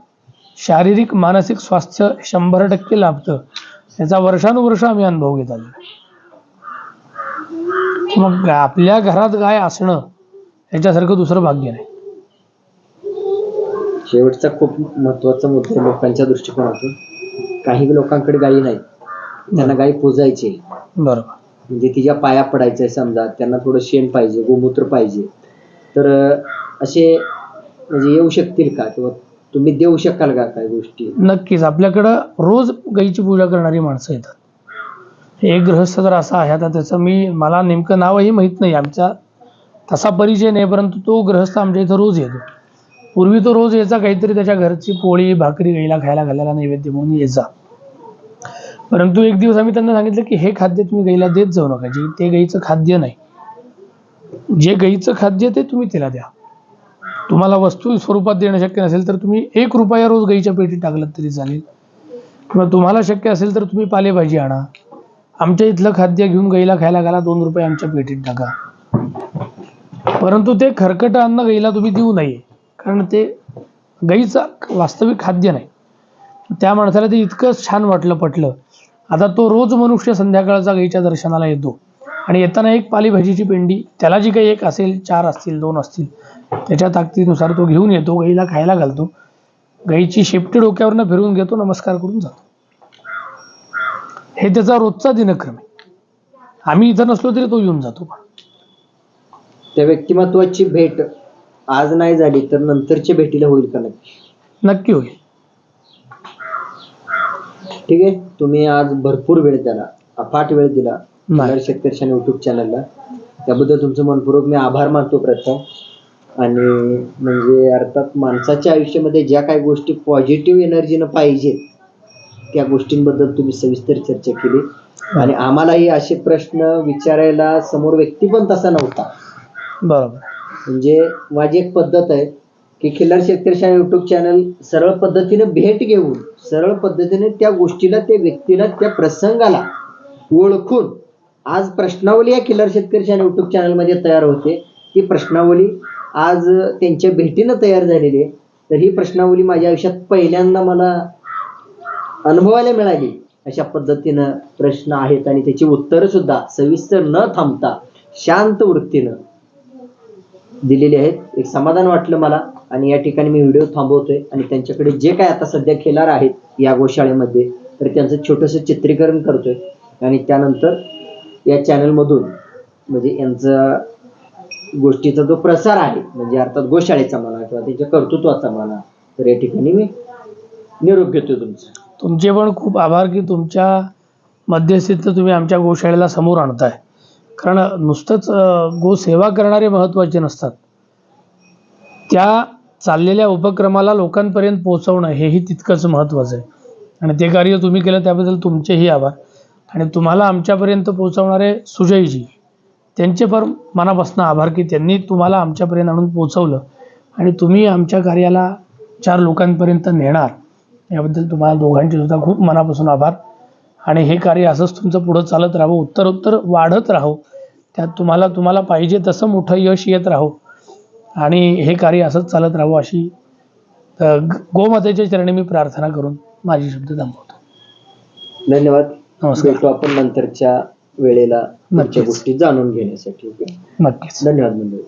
शारीरिक मानसिक स्वास्थ्य 100% लाभतं. याचा वर्षानुवर्ष आम्ही अनुभव घेत आलो. मग आपल्या घरात गाय असणं याच्यासारखं दुसरं भाग्य नाही. शेवटचा खूप महत्वाचा मुद्दा लोकांच्या दृष्टिकोनातून, काही लोकांकडे गायी नाही, त्यांना गायी पूजायची, बरोबर, म्हणजे तिच्या पाया पडायचं. समजा त्यांना थोडं शेण पाहिजे, गोमूत्र पाहिजे, तर असे म्हणजे येऊ शकतील का, किंवा तुम्ही देऊ शकाल का काही गोष्टी? नक्कीच. आपल्याकडं रोज गाईची पूजा करणारी माणसं येतात. एक गृहस्थ तर असा आहे, आता त्याचं मला नेमकं नावही माहीत नाही, आमचा तसा परिचय नाही, परंतु तो गृहस्थ आमच्या इथं रोज येतो. पूर्वी तो रोज यायचा, काहीतरी त्याच्या घरची पोळी भाकरी गाईला खायला घालायला नैवेद्य म्हणून यायचा. परंतु एक दिवस आम्ही त्यांना सांगितलं की हे खाद्य तुम्ही गाईला देत जाऊ नका, ते गाईचं खाद्य नाही. जे गाईचं खाद्य ते तुम्ही तिला द्या. तुम्हाला वस्तू स्वरूपात देणं शक्य नसेल तर तुम्ही 1 रुपया रोज गाईच्या पेटीत टाकलात तरी चालेल, किंवा तुम्हाला शक्य असेल तर तुम्ही पालेभाजी आणा. आमच्या इथलं खाद्य घेऊन गाईला खायला घाला, 2 रुपये आमच्या पेटीत टाका. परंतु ते खरकटं अन्न गाईला तुम्ही देऊ नये, कारण ते गाईचं वास्तविक खाद्य नाही. त्या माणसाला ते इतकं छान पटलं. आता तो रोज मनुष्य संध्याकाळचा गाईच्या दर्शनाला येतो आणि येताना एक पालेभाजीची पेंडी, त्याला जी काही 1 असेल, 4 असतील, 2 असतील, त्याच्या ताकदीनुसार तो घेऊन येतो, गाईला खायला घालतो, गाईची शेपटी डोक्यावरनं फिरवून घेतो, नमस्कार करून जातो. हे त्याचा रोजचा दिनक्रम आहे. आम्ही इथं नसलो तरी तो येऊन जातो. त्या व्यक्तिमत्वाची भेट आज नाही झाली तर नंतरच्या भेटीला होईल का? नक्की होईल. ठीक आहे, तुम्ही आज भरपूर वेळ दिला, अफाट वेळ दिला शेतकरी युट्यूब चॅनलला, त्याबद्दल तुमचं मनपूर्वक मी आभार मानतो प्रथम. आणि म्हणजे अर्थात माणसाच्या आयुष्यामध्ये ज्या काही गोष्टी पॉझिटिव्ह एनर्जीनं पाहिजेत त्या गोष्टींबद्दल तुम्ही सविस्तर चर्चा केली. आणि आम्हालाही असे प्रश्न विचारायला समोर व्यक्ती पण तसा नव्हता. बरोबर. म्हणजे माझी एक पद्धत आहे की खिल्लार शेतकरी युट्यूब चॅनल सरळ पद्धतीने भेट घेऊन, सरळ पद्धतीने त्या गोष्टीला, त्या व्यक्तीला, त्या प्रसंगाला ओळखून आज प्रश्नावली या खिल्लार शेतकरी युट्यूब चॅनलमध्ये तयार होते. ती प्रश्नावली आज त्यांच्या भेटीनं तयार झालेली आहे. तर ही प्रश्नावली माझ्या आयुष्यात पहिल्यांदा मला अनुभवायला मिळाली. अशा पद्धतीनं प्रश्न आहेत आणि त्याची उत्तरं सुद्धा सविस्तर न थांबता शांत वृत्तीनं दिलेली आहेत. एक समाधान वाटलं मला. आणि या ठिकाणी मी व्हिडिओ थांबवतोय आणि त्यांच्याकडे जे काय आता सध्या खिल्लार आहेत या गोशाळेमध्ये, तर त्यांचं छोटंसं चित्रीकरण करतोय. आणि त्यानंतर या चॅनलमधून म्हणजे यांचं गोष्टीचा जो प्रसार आहे म्हणजे अर्थात गोशाळेचा म्हणा किंवा त्याच्या कर्तृत्वाचा म्हणा, तर या ठिकाणी मी निरोप घेतो तुमचा. तुमचे पण खूप आभार की तुमच्या मध्यस्थीत तुम्ही आमच्या गोशाळेला समोर आणताय. कारण नुसतंच गोसेवा करणारे महत्त्वाचे नसतात, त्या चाललेल्या उपक्रमाला लोकांपर्यंत पोहोचवणं हेही तितकंच महत्त्वाचं आहे. आणि ते कार्य तुम्ही केलं त्याबद्दल तुमचेही आभार. आणि तुम्हाला आमच्यापर्यंत पोहोचवणारे सुजयजी, त्यांचे फार मनापासून आभार की त्यांनी तुम्हाला आमच्यापर्यंत आणून पोहोचवलं आणि तुम्ही आमच्या कार्याला 4 लोकांपर्यंत नेणार, याबद्दल तुम्हाला दोघांचे सुद्धा खूप मनापासून आभार. आणि हे कार्य असंच तुमचं पुढं चालत राहावं, उत्तरोत्तर वाढत राहो, त्यात तुम्हाला पाहिजे तसं मोठं यश येत राहो आणि हे कार्य असंच चालत राहावं अशी गोमातेच्या चरणी मी प्रार्थना करून माझे शब्द थांबवतो. धन्यवाद. नमस्कार. भेटू आपण नंतरच्या वेळेला पुढच्या नक्कीच. गोष्टी जाणून घेण्यासाठी. ओके, नक्कीच. धन्यवाद मंडळी.